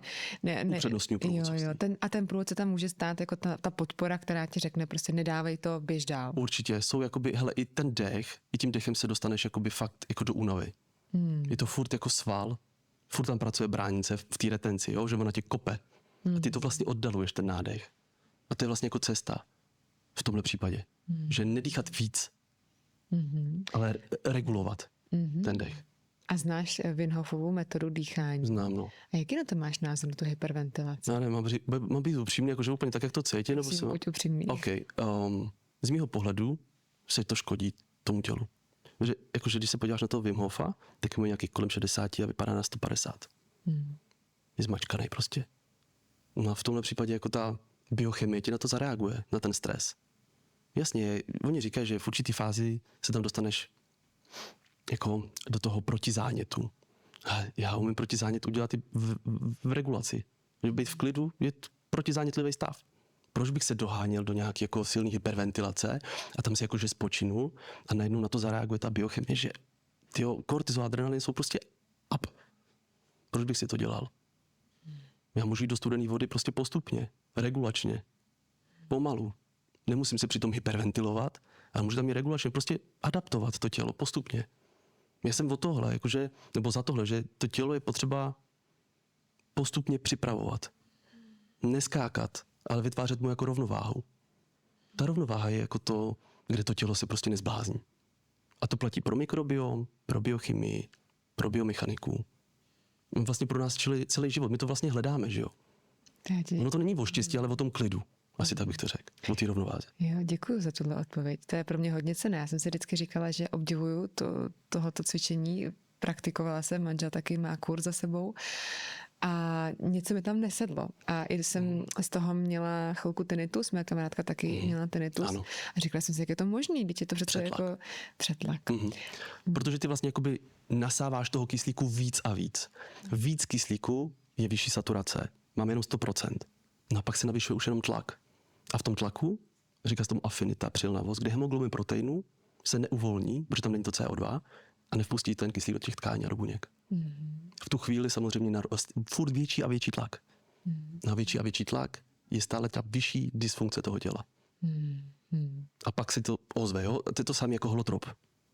upřednostňuji průvodce. A ten průvodce tam může stát jako ta podpora, která ti řekne prostě nedávej to, běž dál. Určitě. Jsou jakoby, hele, i ten dech, i tím dechem se dostaneš jakoby fakt jako do únavy. Je to furt jako sval, furt tam pracuje bránice v té retenci, jo? Že ona tě kope. A ty to vlastně oddaluješ, ten nádech. A to je vlastně jako cesta v tomhle případě. Že nedýchat víc, ale regulovat ten dech. A znáš Wim Hofovu metodu dýchání? Znám, no. A jaký na to máš názor, na tu hyperventilaci? Já nevím, mám být upřímný, jakože úplně tak, jak to cítím, nebo Musím být upřímný. OK, z mýho pohledu se to škodí tomu tělu. Protože jakože když se podíváš na toho Wim Hofa, tak je nějaký kolem 60 a vypadá na 150. Je zmačkaný prostě. No a v tomhle případě jako ta biochemie ti na to zareaguje, na ten stres. Jasně, oni říkají, že v určitý fázi se tam dostaneš jako do toho protizánětu. A já umím protizánět udělat i v regulaci. Že být v klidu je protizánětlivý stav. Proč bych se doháněl do nějaké jako silné hyperventilace a tam si jakože spočinu a najednou na to zareaguje ta biochemie, že kortizol a adrenalin jsou prostě up. Proč bych si to dělal? Já můžu jít do studené vody prostě postupně, regulačně, pomalu. Nemusím se přitom hyperventilovat, ale můžu tam i regulačně prostě adaptovat to tělo postupně. Já jsem o tohle, jakože, nebo za tohle, že to tělo je potřeba postupně připravovat. Neskákat, ale vytvářet mu jako rovnováhu. Ta rovnováha je jako to, kde to tělo se prostě nezblázní. A to platí pro mikrobiom, pro biochemii, pro biomechaniku. Vlastně pro nás celý život. My to vlastně hledáme, že jo? Ono to není o štěstí, ale o tom klidu. Asi tak bych to řekl. O té rovnováze. Jo, děkuji za tuhle odpověď. To je pro mě hodně cenné. Já jsem si vždycky říkala, že obdivuju tohoto cvičení. Praktikovala jsem, manžel taky má kurz za sebou. A něco mi tam nesedlo. A i jsem z toho měla chvilku tinnitus, moja kamarádka taky měla tinnitus. Ano. A říkala jsem si, jak je to možný, když je to přece jako přetlak. Protože ty vlastně jakoby nasáváš toho kyslíku víc a víc. Víc kyslíku je vyšší saturace. Máme jenom 100%. No a pak se navyšuje už jenom tlak. A v tom tlaku, říká se tomu afinita, přilnavost, kde hemoglobin proteinu se neuvolní, protože tam není to CO2 a nevpustí ten kyslík do těch tkání a do buněk. V tu chvíli samozřejmě naroste furt větší a větší tlak. Na větší a větší tlak je stále ta vyšší dysfunkce toho těla. A pak si to ozve, jo? To je to samé jako holotrop.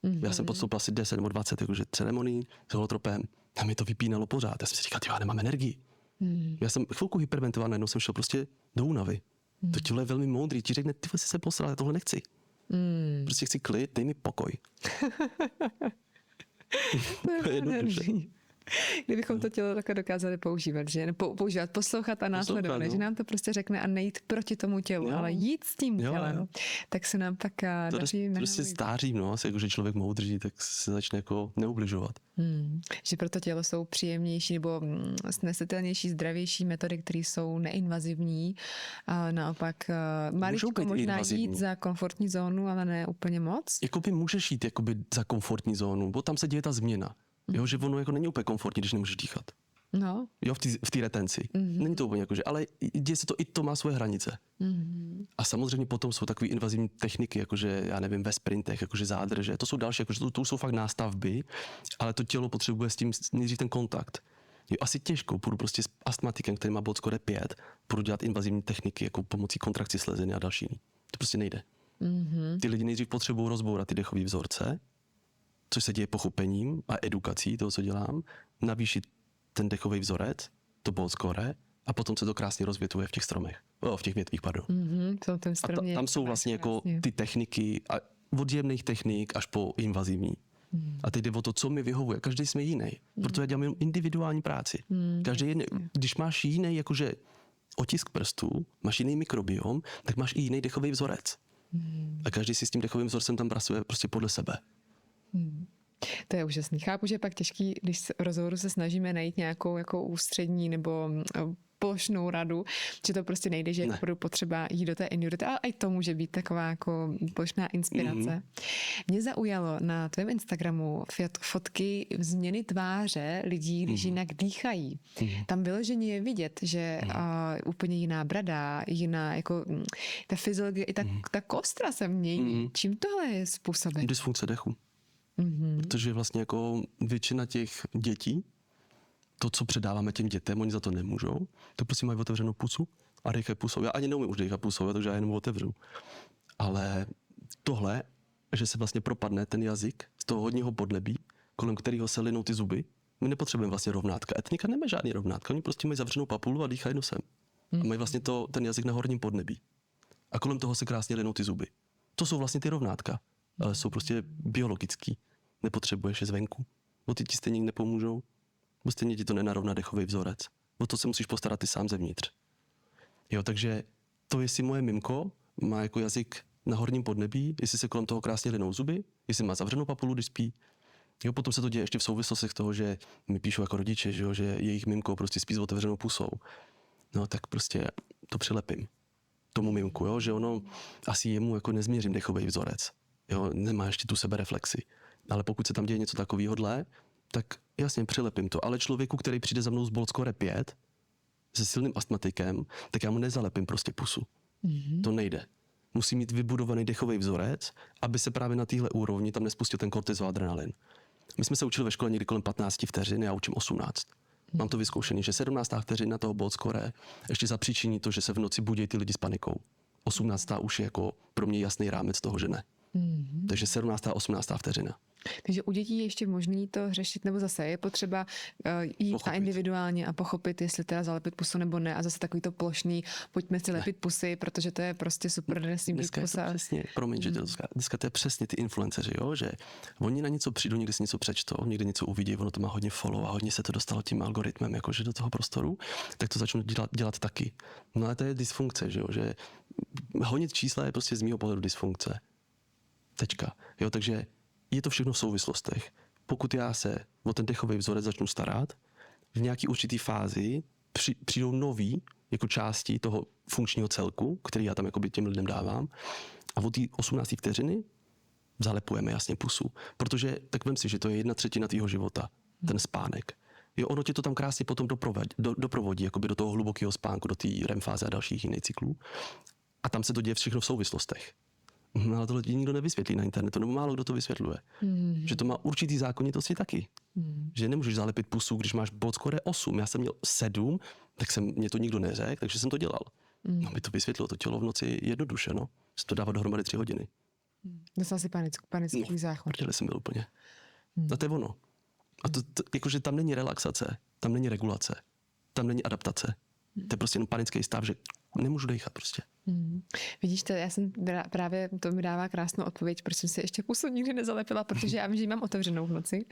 Já jsem podstoupil asi 10 nebo 20 jakože ceremonii s holotropem a mi to vypínalo pořád. Já jsem si říkal, já nemám energii. Já jsem chvilku hyperventoval, najednou jsem šel prostě do únavy. To tělo je velmi moudrý, ti řekne, ty jsi se posral, já tohle nechci. Prostě chci klid, dej mi pokoj. To je jednoduše. Kdybychom to tělo takhle dokázali používat, že používat, poslouchat a následovat, že nám to prostě řekne a nejít proti tomu tělu, ale jít s tím tělem, tak se nám pak daří. To prostě stáří, no, asi jako, že člověk moudří, tak se začne jako neubližovat. Že proto tělo jsou příjemnější nebo snesitelnější, zdravější metody, které jsou neinvazivní a naopak maličko možná jít za komfortní zónu, ale ne úplně moc. Jakoby můžeš jít jakoby za komfortní zónu, bo tam se děje ta změna. Jo, že ono jako není úplně komfortní, když nemůžeš dýchat. No. Jo, v té retenci. Není to úplně jako, že, ale děje se to, i to má svoje hranice. A samozřejmě potom jsou takové invazivní techniky, jakože, já nevím, ve sprintech, jakože zádrže. To jsou další, jakože to jsou fakt nástavby, ale to tělo potřebuje s tím nejdřív ten kontakt. Jo, asi těžko, půjdu prostě s astmatikem, který má bod skoro 5, půjdu dělat invazivní techniky, jako pomocí kontrakcí sleziny a další. To prostě nejde. Ty lidi nejdřív potřebují rozbourat ty dechové vzorce, což se děje pochopením a edukací toho, co dělám, navýšit ten dechový vzorec, to bod skóre, a potom se to krásně rozvětuje v těch stromech. V těch větvích, pardon. Tam jsou vlastně jako ty techniky, a od jemných technik až po invazivní. A teď jde o to, co mi vyhovuje. Každý jsme jiný. Proto já dělám jenom individuální práci. Každý jiný, když máš jiný jakože otisk prstů, máš jiný mikrobiom, tak máš i jiný dechový vzorec. A každý si s tím dechovým vzorcem tam pracuje prostě podle sebe. To je úžasný. Chápu, že je pak těžký, když v rozhovoru se snažíme najít nějakou jako ústřední nebo plošnou radu, že to prostě nejde, že je potřeba jít do té individuality, ale i to může být taková jako plošná inspirace. Mě zaujalo na tvém Instagramu fotky změny tváře lidí, když jinak dýchají. Tam vyloženě je vidět, že úplně jiná brada, jiná jako ta fyziologie, i ta kostra se mění. Čím tohle je způsobem? Dysfunkce dechu. Protože vlastně jako většina těch dětí, to, co předáváme těm dětem, oni za to nemůžou, to prostě mají otevřenou pusu a dejchají pusou. Já ani neumím už dejchat pusou, takže já jenom otevřu. Ale tohle, že se vlastně propadne ten jazyk z toho hodního podnebí, kolem kterého se linou ty zuby, my nepotřebujeme vlastně rovnátka. Etnika nemá žádný rovnátka, oni prostě mají zavřenou papulu a dýchají nosem. A mají vlastně ten jazyk na horním podnebí. A kolem toho se krásně linou ty zuby. To jsou vlastně ty rovnátka, ale jsou prostě biologický. Nepotřebuješ je zvenku. bo ty ti stejně nepomůžou, bo stejně ti to nenarovná dechový vzorec. O to se musíš postarat ty sám zevnitř. Jo, takže to, jestli moje mimko má jako jazyk na horním podnebí, jestli se kolem toho krásně linou zuby, jestli má zavřenou papulu, když spí. Jo, potom se to děje ještě v souvislostech toho, že mi píšou jako rodiče, že jejich mimko prostě spí s otevřenou pusou. No tak prostě to přilepím tomu mimku, jo, že ono asi jemu jako nezměřím dechový vzorec. Jo, nemá ještě tu sebereflexi. Ale pokud se tam děje něco takového dle, tak jasně přilepím to. Ale člověku, který přijde za mnou z Boldscore 5 se silným astmatikem, tak já mu nezalepím prostě pusu. To nejde. Musí mít vybudovaný dechový vzorec, aby se právě na téhle úrovni tam nespustil ten kortizol, adrenalin. My jsme se učili ve škole někdy kolem 15 vteřin, já učím 18. Mám to vyzkoušený, že 17. vteřina toho Boldscore ještě zapříčiní to, že se v noci budí ty lidi s panikou. 18. už je jako pro mě jasný rámec toho, že ne. Takže 17. a 18. vteřina. Takže u dětí je ještě možný to řešit, nebo zase je potřeba jít na individuálně a pochopit, jestli teda zalepit pusu nebo ne, a zase takový to plošný, pojďme si lepit pusy, protože to je prostě super, nesmí být pusa. Přesně, promiň, že dneska to je přesně ty influenceři, jo, že oni na něco přijdou, někdy si něco přečtou, někdy něco uvidí, ono to má hodně follow a hodně se to dostalo tím algoritmem jakože do toho prostoru, tak to začnou dělat taky. No ale to je dysfunkce, že jo, že honit čísla je prostě z mýho pohledu dysfunkce. Tečka. Jo, takže je to všechno v souvislostech. Pokud já se o ten dechový vzorec začnu starat, v nějaký určitý fázi přijdou nový jako části toho funkčního celku, který já tam jakoby těm lidem dávám, a od té 18. vteřiny zalepujeme jasně pusu. Protože tak vem si, že to je 1/3 tvýho života, ten spánek. Jo, ono tě to tam krásně potom doprovodí jakoby do toho hlubokého spánku, do té REM fáze a dalších jiných cyklů. A tam se to děje všechno v souvislostech. No, ale to lidi nikdo nevysvětlí na internetu, nebo málo kdo to vysvětluje. Že to má určitý zákonitosti taky. Že nemůžeš zalepit pusu, když máš Boldscore 8. Já jsem měl 7, tak mě to nikdo neřekl, takže jsem to dělal. No, mi to vysvětlilo to tělo v noci jednoduše, no. Se to dává dohromady 3 hodiny. Dostal si panický záchvat. Prdele jsem byl úplně. A to je ono. A to jakože tam není relaxace, tam není regulace, tam není adaptace. To je prostě jenom panický stav, že nemůžu dechat prostě. Vidíš to, já jsem právě, to mi dává krásnou odpověď, proč jsem si ještě pusu nikdy nezalepila, protože já vím, že ji mám otevřenou v noci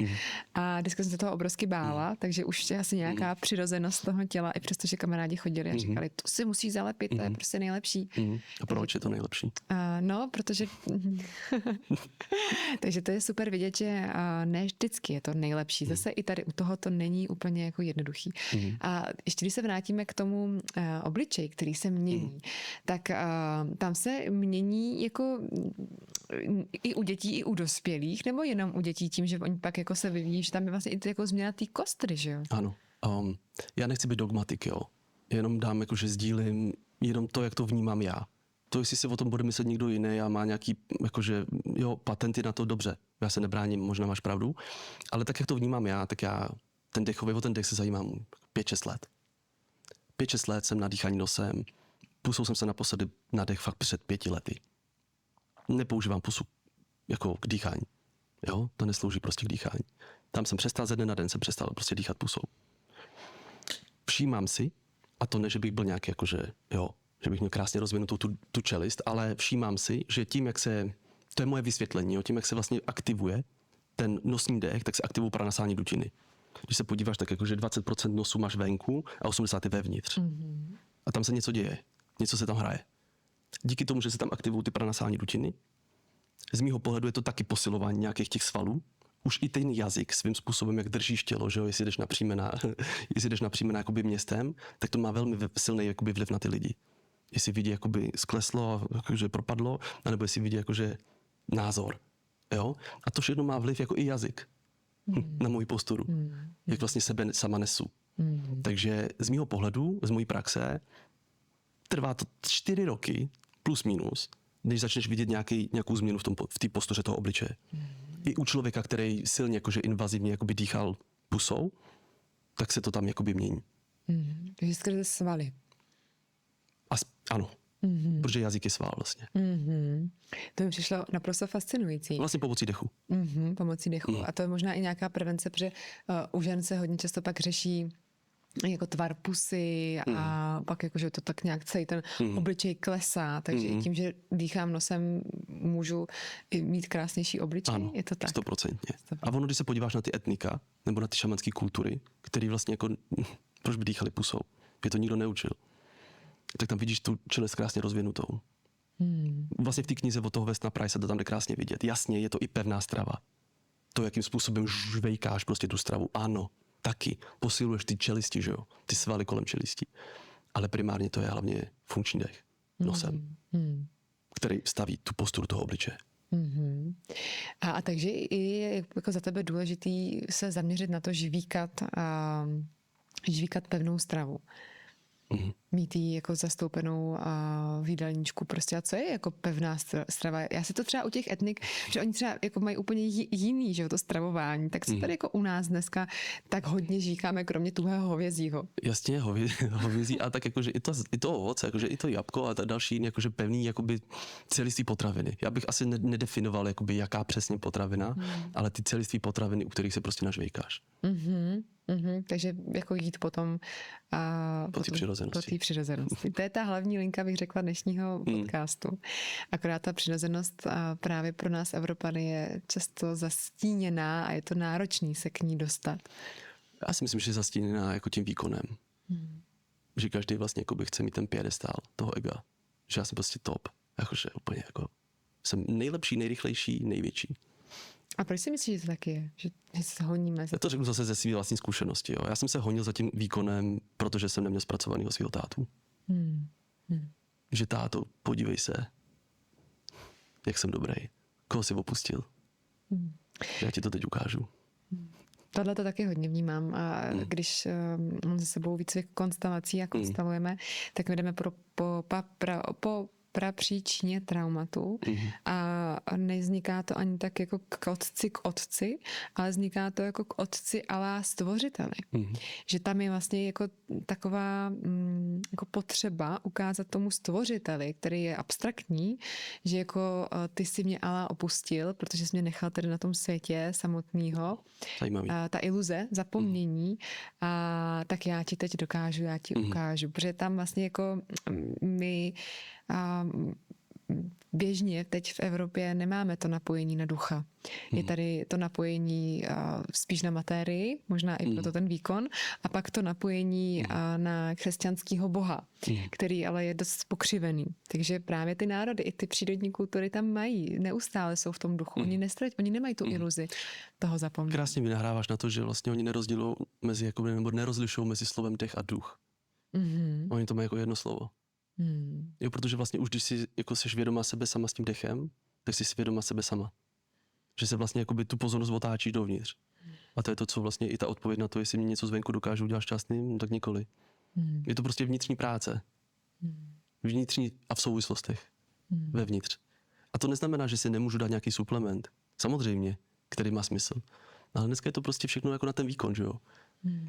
a dneska jsem se toho obrovsky bála, takže už je asi nějaká přirozenost toho těla, i přesto, že kamarádi chodili a říkali, to si musíš zalepit, to je prostě nejlepší. A proč je to nejlepší? No, protože takže to je super vidět, že ne vždycky je to nejlepší. Zase i tady u toho to není úplně jako jednoduchý. A ještě když se vrátíme k tomu obličeji, který se mění, tak tam se mění jako i u dětí, i u dospělých, nebo jenom u dětí tím, že oni pak jako se vyvíjí, že tam je vlastně i jako změna té kostry, že jo? Ano. Já nechci být dogmatik, jo. Jenom dám jakože sdílím jenom to, jak to vnímám já. To, jestli si o tom bude myslet někdo jiný a má nějaký jakože, patenty na to, dobře. Já se nebráním, možná máš pravdu. Ale tak, jak to vnímám já, tak já o ten dech se zajímám 5-6 let. 5-6 let jsem na dýchání nosem. Pusou jsem se naposledy na dech fakt před 5 lety. Nepoužívám pusu jako k dýchání. Jo, to neslouží prostě k dýchání. Tam jsem přestal ze dne na den, jsem přestal prostě dýchat pusou. Všímám si, a to ne, že bych byl nějaký jakože, že bych měl krásně rozvinutou tu čelist, ale všímám si, že tím, jak se, to je moje vysvětlení, tím, jak se vlastně aktivuje ten nosní dech, tak se aktivují paranasální dutiny. Když se podíváš, tak jakože 20% nosu máš venku a 80% je vevnitř. A tam se něco děje. Něco se tam hraje. Díky tomu, že se tam aktivují ty paranasální dutiny, z mýho pohledu je to taky posilování nějakých těch svalů. Už i ten jazyk svým způsobem, jak držíš tělo, že jo, jestli jdeš napřímena jakoby městem, tak to má velmi silný jakoby vliv na ty lidi. Jestli vidí jakoby skleslo, jakože propadlo, anebo jestli vidí jakože názor. Jo? A to všechno má vliv jako i jazyk na moji posturu. Jak vlastně sebe sama nesu. Takže z mýho pohledu, z mojí praxe, trvá to 4 roky, plus minus, než začneš vidět nějakou změnu v té postuře toho obličeje. I u člověka, který silně jakože invazivně jakoby dýchal pusou, tak se to tam jakoby mění. Takže skrze svaly. Ano, protože jazyk je sval vlastně. To mi přišlo naprosto fascinující. Vlastně pomocí dechu. Pomocí dechu. A to je možná i nějaká prevence, protože u žen se hodně často pak řeší jako tvar pusy a pak jakože to tak nějak celý ten obličej klesá, takže i tím, že dýchám nosem, můžu i mít krásnější obličej, Ano, je to tak? 100%. A ono, když se podíváš na ty etnika, nebo na ty šamanské kultury, který vlastně jako, proč by dýchali pusou? Je to nikdo neučil. Tak tam vidíš tu čelist krásně rozvinutou. Vlastně v té knize od toho Westona Price to tam jde krásně vidět. Jasně, je to i pevná strava. To, jakým způsobem žvejkáš prostě tu stravu. Ano, taky. Posiluješ ty čelisti, že jo? Ty svaly kolem čelistí. Ale primárně to je hlavně funkční dech nosem, který staví tu posturu toho obličeje. A takže je jako za tebe důležitý se zaměřit na to žvíkat pevnou stravu. Mít jí jako zastoupenou v jídelníčku prostě. A co je jako pevná strava? Já si to třeba u těch etnik, že oni třeba jako mají úplně jiný, že jo, to stravování. Tak co tady jako u nás dneska tak hodně žvíkáme, kromě tuhého hovězího? Jasně, hovězí a tak jakože i to ovoce, jakože i to jabko a další jakože pevný jakoby celiství potraviny. Já bych asi nedefinoval jakoby jaká přesně potravina, ale ty celiství potraviny, u kterých se prostě nažvejkáš. Takže jako jít potom po té přirozenosti. To je ta hlavní linka, bych řekla, dnešního podcastu. Akorát ta přirozenost právě pro nás Evropany je často zastíněná a je to náročný se k ní dostat. Já si myslím, že je zastíněná jako tím výkonem. Že každý vlastně jakoby chce mít ten piedestál toho ega. Že já jsem prostě top. Jakože úplně jako jsem nejlepší, nejrychlejší, největší. A proč si myslíš, že to taky je? Že se honíme? Já to řeknu zase ze své vlastní zkušenosti. Jo. Já jsem se honil za tím výkonem, protože jsem neměl zpracovanýho svého tátu. Že táto, podívej se, jak jsem dobrý. Koho jsi opustil? Já ti to teď ukážu. Tohle to taky hodně vnímám a když mám se sebou více konstelací a konstelujeme, tak my jdeme po prapříčině traumatu a nevzniká to ani tak jako k otci, ale vzniká to jako k otci alá stvořiteli. Že tam je vlastně jako taková jako potřeba ukázat tomu stvořiteli, který je abstraktní, že jako ty si mě alá opustil, protože jsi mě nechal tady na tom světě samotného. Ta iluze, zapomnění, tak já ti teď dokážu, já ti ukážu. Protože tam vlastně jako my běžně teď v Evropě nemáme to napojení na ducha. Je tady to napojení spíš na matérii, možná i proto ten výkon, a pak to napojení na křesťanského boha, který ale je dost pokřivený. Takže právě ty národy, i ty přírodní kultury tam mají, neustále jsou v tom duchu. Oni nemají tu iluzi toho zapomnění. Krásně mi nahráváš na to, že vlastně oni nerozlišují mezi slovem dech a duch. Oni to mají jako jedno slovo. Jo, protože vlastně už když si jako seš vědoma sebe sama s tím dechem, tak jsi vědoma sebe sama. Že se vlastně jakoby tu pozornost otáčí dovnitř. A to je to, co vlastně i ta odpověď na to, jestli mě něco zvenku dokážu udělat šťastným, tak nikoli. Je to prostě vnitřní práce. Vnitřní a v souvislostech. Vevnitř. A to neznamená, že si nemůžu dát nějaký suplement. Samozřejmě, který má smysl. Ale dneska je to prostě všechno jako na ten výkon, že jo.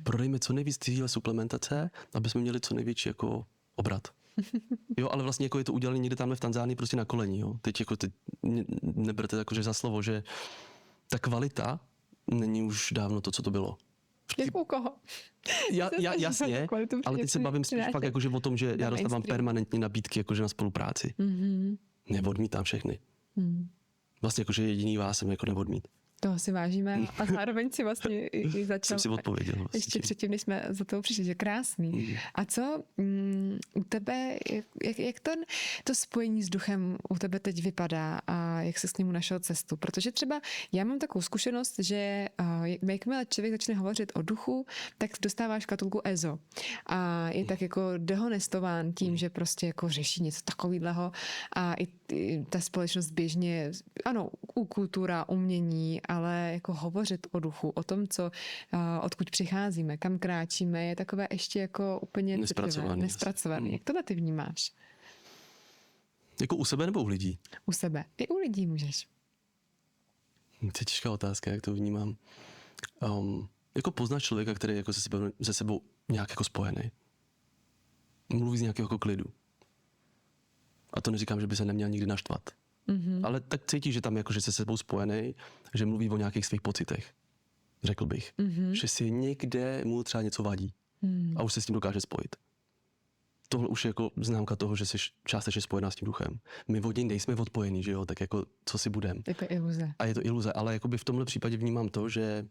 Prodejme co nejvíc tyhle suplementace, aby jsme měli co největší jako obrat. Jo, ale vlastně jako je to udělané někde tamhle v Tanzánii prostě na koleni, jo. Teď jako neberte jakože za slovo, že ta kvalita není už dávno to, co to bylo. Jak u koho? Jasně, ale teď se bavím spíš fakt jakože o tom, že já dostávám permanentní nabídky jakože na spolupráci. Neodmítám všechny. Vlastně jakože jediný vás jsem jako neodmít. Toho si vážíme a zároveň si vlastně i začal. Jsem si odpověděl. Vlastně. Ještě předtím, než jsme za toho přišli, že krásný. A co u tebe, jak to spojení s duchem u tebe teď vypadá a jak se s ním našel cestu? Protože třeba já mám takovou zkušenost, že jakmile člověk začne hovořit o duchu, tak dostává škatulku EZO. A je tak jako dehonestován tím, že prostě jako řeší něco takového a i ta společnost běžně, ano, kultura, umění, ale jako hovořit o duchu, o tom, odkud přicházíme, kam kráčíme, je takové ještě jako úplně nespracovaný. Jak tohle ty vnímáš? Jako u sebe nebo u lidí? U sebe. I u lidí můžeš. To je těžká otázka, jak to vnímám. Jako poznáš člověka, který je jako se sebou nějak jako spojený. Mluví z nějakého jako klidu. A to neříkám, že by se neměl nikdy naštvat. Ale tak cítíš, že tam jako, že se sebou spojený, že mluví o nějakých svých pocitech. Řekl bych. Že si někde mu třeba něco vadí. A už se s tím dokáže spojit. Tohle už je jako známka toho, že jsi částečně spojená s tím duchem. My od něj nejsme odpojení, že jo, tak jako co si budem. Je to iluze. A je to iluze, ale jakoby v tomhle případě vnímám to, že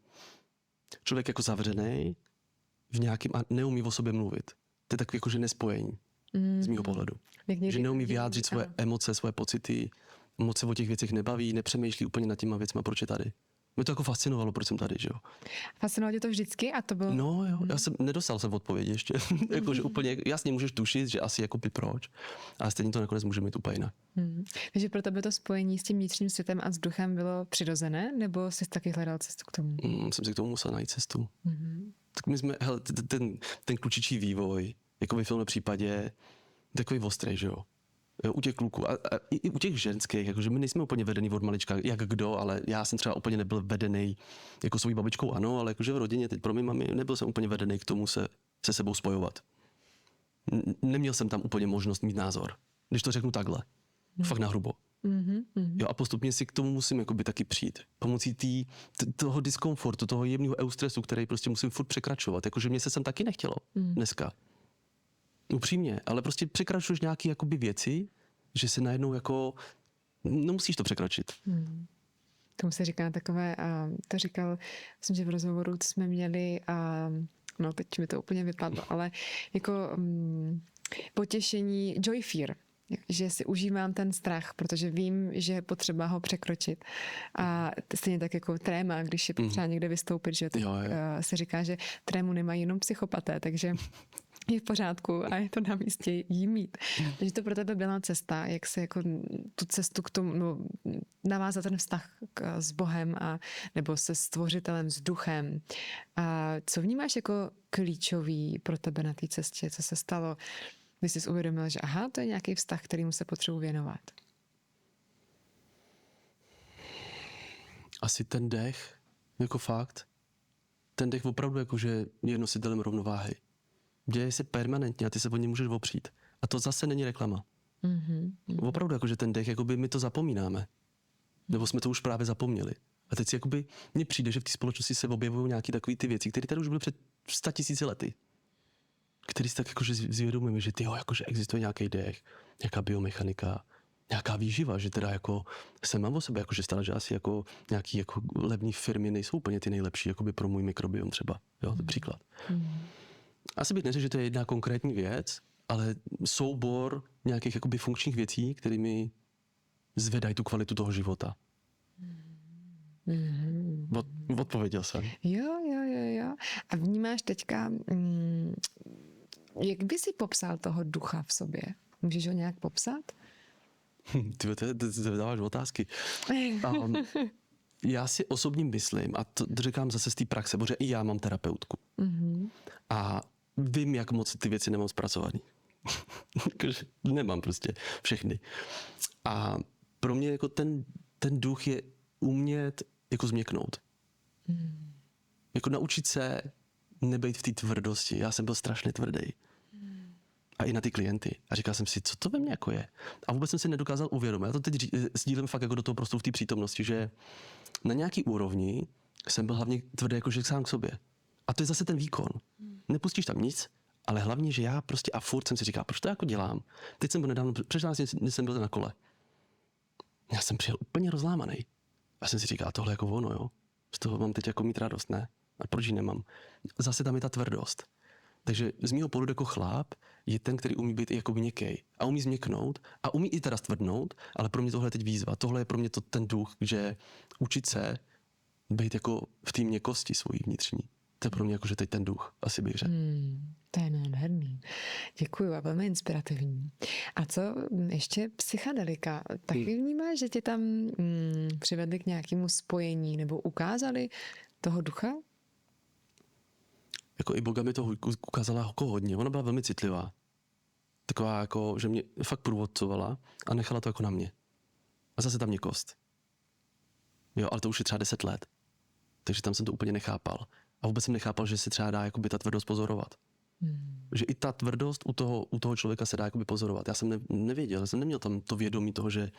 člověk jako zavřený v nějakým a neumí o sobě mluvit. To je takový jako, že nespojení z mýho pohledu. Že neumí vyjádřit svoje emoce, svoje pocity, moc se o těch věcech nebaví, nepřemýšlí úplně nad těma věcma, proč je tady. Mě to jako fascinovalo, proč jsem tady, že jo. Fascinovalo tě to vždycky a to bylo... No jo, nedostal jsem odpovědi ještě. Jakože úplně jasně můžeš tušit, že asi jako by proč, ale stejně to nakonec může mít úplně jinak. Takže pro tebe to spojení s tím vnitřním světem a s duchem bylo přirozené, nebo jsi taky hledal cestu k tomu? Jsem si k tomu musel najít cestu. Tak my jsme, hele, ten klučičí vývoj, jako ve filmové případě, takový ostrý, že jo. U těch kluků a i u těch ženských, jakože my nejsme úplně vedený od malička, jak kdo, ale já jsem třeba úplně nebyl vedený jako svou babičkou, ano, ale jakože v rodině, teď pro mě mami, nebyl jsem úplně vedený k tomu se sebou spojovat. Neměl jsem tam úplně možnost mít názor, když to řeknu takhle, fakt nahrubo. Jo, a postupně si k tomu musím jakoby taky přijít. Pomocí toho diskomfortu, toho jemného eustresu, který prostě musím furt překračovat. Jakože mě se sem taky nechtělo dneska. Upřímně, ale prostě překračuješ nějaké jakoby věci, že se najednou jako, no musíš to překročit. Tomu se říká takové, to říkal, myslím, že v rozhovoru jsme měli, no teď mi to úplně vypadlo, ale jako potěšení, joy fear, že si užívám ten strach, protože vím, že je potřeba ho překročit. A stejně tak jako tréma, když je potřeba někde vystoupit, že se říká, že trému nemají jenom psychopaté, takže je v pořádku a je to na místě jí mít. Takže to pro tebe byla cesta, jak se jako tu cestu k tomu, no, navázat ten vztah s Bohem nebo se stvořitelem, s duchem. A co vnímáš jako klíčový pro tebe na té cestě? Co se stalo, když jsi uvědomil, že aha, to je nějaký vztah, kterému se potřebuji věnovat? Asi ten dech, jako fakt. Ten dech opravdu jakože je nositelem rovnováhy. Děje se permanentně a ty se o něj můžeš opřít. A to zase není reklama. Opravdu jakože ten dech, jakoby my to zapomínáme. Nebo jsme to už právě zapomněli. A teď si jakoby mně přijde, že v té společnosti se objevují nějaké takové ty věci, které tady už byly před 100 000 lety. Který si tak jakože zvědomujeme, že jakože existuje nějaký dech, nějaká biomechanika, nějaká výživa, že teda jako se mám o sebe jakože stále, že asi jako nějaký jako levný firmy nejsou úplně ty nejlepší, jakoby pro můj mikrobiom třeba. Jo, to je příklad. Asi bych neřekl, že to je jedna konkrétní věc, ale soubor nějakých jakoby funkčních věcí, kterými zvedají tu kvalitu toho života. Odpověděl jsem. Jo. A vnímáš teďka, jak by si popsal toho ducha v sobě? Můžeš ho nějak popsat? Ty dáváš otázky. Já si osobně myslím, a to říkám zase z té praxe, protože i já mám terapeutku. A vím, jak moc ty věci nemám zpracovaný. Nemám prostě všechny. A pro mě jako ten duch je umět jako změknout. Jako naučit se nebejt v té tvrdosti. Já jsem byl strašně tvrdý. A i na ty klienty. A říkal jsem si, co to ve mně jako je. A vůbec jsem si nedokázal uvědomit. Já to teď sdílím fakt jako do toho prostoru v té přítomnosti, že na nějaký úrovni jsem byl hlavně tvrdý jako že sám k sobě. A to je zase ten výkon. Nepustíš tam nic, ale hlavně, že já prostě a furt jsem si říkal, proč to jako dělám. Teď jsem byl nedávno, před 14 dny jsem byl na kole. Já jsem přijel úplně rozlámaný. A jsem si říkal, tohle jako ono, jo. Z toho mám teď jako mít radost, ne? A proč ji nemám? Zase tam je ta tvrdost. Takže z mýho pohledu jako chlap je ten, který umí být i jako měkkej. A umí změknout a umí i teda stvrdnout, ale pro mě tohle je teď výzva. Tohle je pro mě ten duch, že učit se být jako v té měkkosti svojí vnitřní. To je pro mě jakože teď ten duch, asi bych řekl. To je nádherný. Děkuju a velmi inspirativní. A co ještě psychedelika? Taky vnímáš, že tě tam přivedli k nějakému spojení nebo ukázali toho ducha? Jako i Boga mi to ukázala jako hodně. Ona byla velmi citlivá. Taková jako, že mě fakt průvodcovala a nechala to jako na mě. A zase ta měkkost. Jo, ale to už je třeba 10 let. Takže tam jsem to úplně nechápal. A vůbec jsem nechápal, že se třeba dá jakoby ta tvrdost pozorovat. Že i ta tvrdost u toho člověka se dá jakoby pozorovat. Já jsem nevěděl, já jsem neměl tam to vědomí toho, že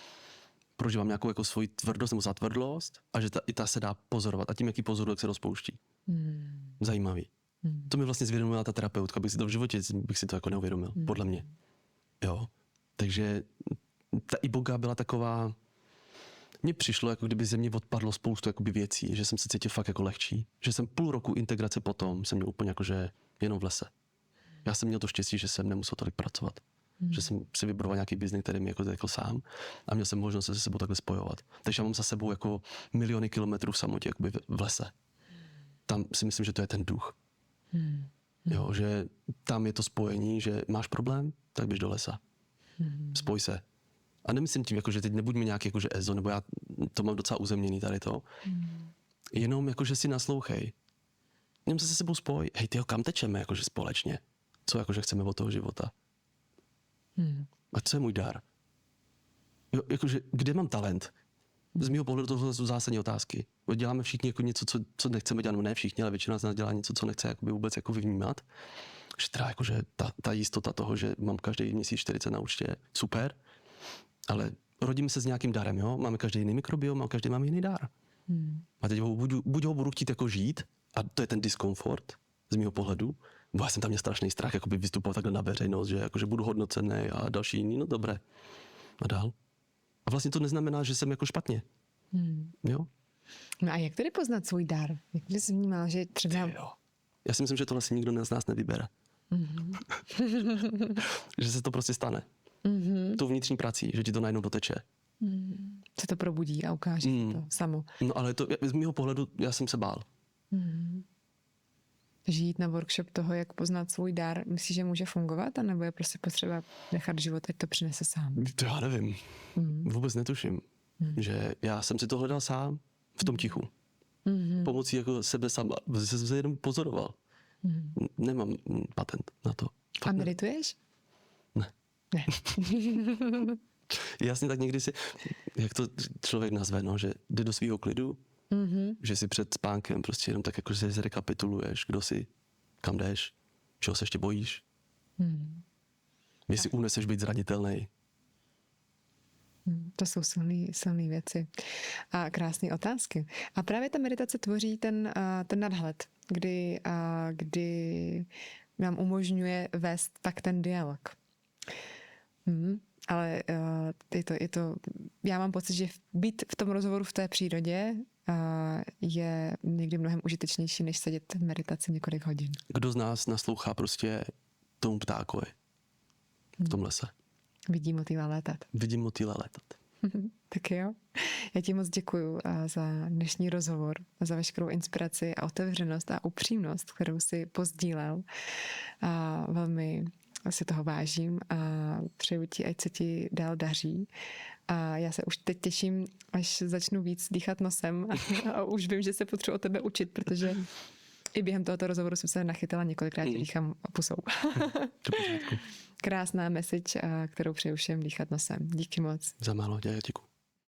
prožívám nějakou jako svoji tvrdost nebo zatvrdlost a že i ta se dá pozorovat. A tím, jaký pozoruje, se rozpouští. Zajímavý. To mi vlastně zvědomila ta terapeutka, bych si to v životě bych si to jako neuvědomil, podle mě. Jo. Takže ta iboga byla taková, mně přišlo, jako kdyby ze mě odpadlo spoustu jakoby věcí, že jsem se cítil fakt jako lehčí. Že jsem půl roku integrace potom jsem měl úplně jakože jenom v lese. Já jsem měl to štěstí, že jsem nemusel tolik pracovat. Že jsem si vybroval nějaký biznis, který mi jako sám a měl jsem možnost se sebou takhle spojovat. Takže já mám za sebou jako miliony kilometrů v samotě jakoby v lese. Tam si myslím, že to je ten duch. Jo, že tam je to spojení, že máš problém, tak běž do lesa. Spoj se. A nemyslím tím, jako, že teď nebuďme nějaký jakože ezo, nebo já to mám docela uzemněný tady to. Jenom jako, že si naslouchej. Jenom se sebou spoj. Hej, tyjo, kam tečeme jakože společně? Co jakože chceme od toho života? A co je můj dar? Jo, jakože, kde mám talent? Z mého pohledu tohle jsou zásadní otázky. Děláme všichni jako něco, co nechceme dělat, no ne všichni, ale většina z nás dělá něco, co nechce jakoby vůbec jako vnímat. Že teda jakože ta jistota toho, že mám každý měsíc 40 na účtě, super, ale rodíme se s nějakým darem, jo? Máme každý jiný mikrobiom a každý máme jiný dar. A teď buď ho budu chtít jako žít, a to je ten diskomfort z mého pohledu, bo já jsem tam měl strašný strach, jakoby vystupovat takhle na veřejnost, že jakože budu hodnocený a další jiný, no dobré. A dál. A vlastně to neznamená, že jsem jako špatně. Jo? No a jak tedy poznat svůj dar? Jak jsi vnímal, že třeba... Jo. Já si myslím, že tohle si nikdo z nás nevybere. Že se to prostě stane. Tu vnitřní prací, že ti to najednou doteče. Se to probudí a ukáže to samo. No ale to, z mého pohledu, já jsem se bál. Žít na workshop toho, jak poznat svůj dar, myslíš, že může fungovat? A nebo je prostě potřeba nechat život, ať to přinese sám? To já nevím. Vůbec netuším. Že já jsem si to hledal sám v tom tichu. Pomocí jako sebe sama. Jsem se jenom pozoroval. Nemám patent na to. A medituješ? Ne. Ne. Jasně, tak někdy si, jak to člověk nazve, no, že jde do svého klidu, že si před spánkem prostě jenom tak jako se zrekapituluješ, kdo jsi, kam jdeš, čeho se ještě bojíš. Jestli uneseš být zranitelný. To jsou silné věci a krásné otázky. A právě ta meditace tvoří ten nadhled, kdy nám umožňuje vést tak ten dialog. Ale já mám pocit, že být v tom rozhovoru v té přírodě je někdy mnohem užitečnější, než sedět v meditaci několik hodin. Kdo z nás naslouchá prostě tomu ptákovi v tom lese? Vidí motýla létat. Vidím motýla létat. Tak jo. Já ti moc děkuju za dnešní rozhovor, za veškerou inspiraci a otevřenost a upřímnost, kterou si pozdílel. A velmi si toho vážím a přeju ti, ať se ti dál daří. A já se už teď těším, až začnu víc dýchat nosem a už vím, že se potřebuji o tebe učit, protože i během tohoto rozhovoru jsem se nachytala několikrát, že dýchám pusou. Krásná message, kterou přeju všem dýchat nosem. Díky moc. Za málo, děkuji.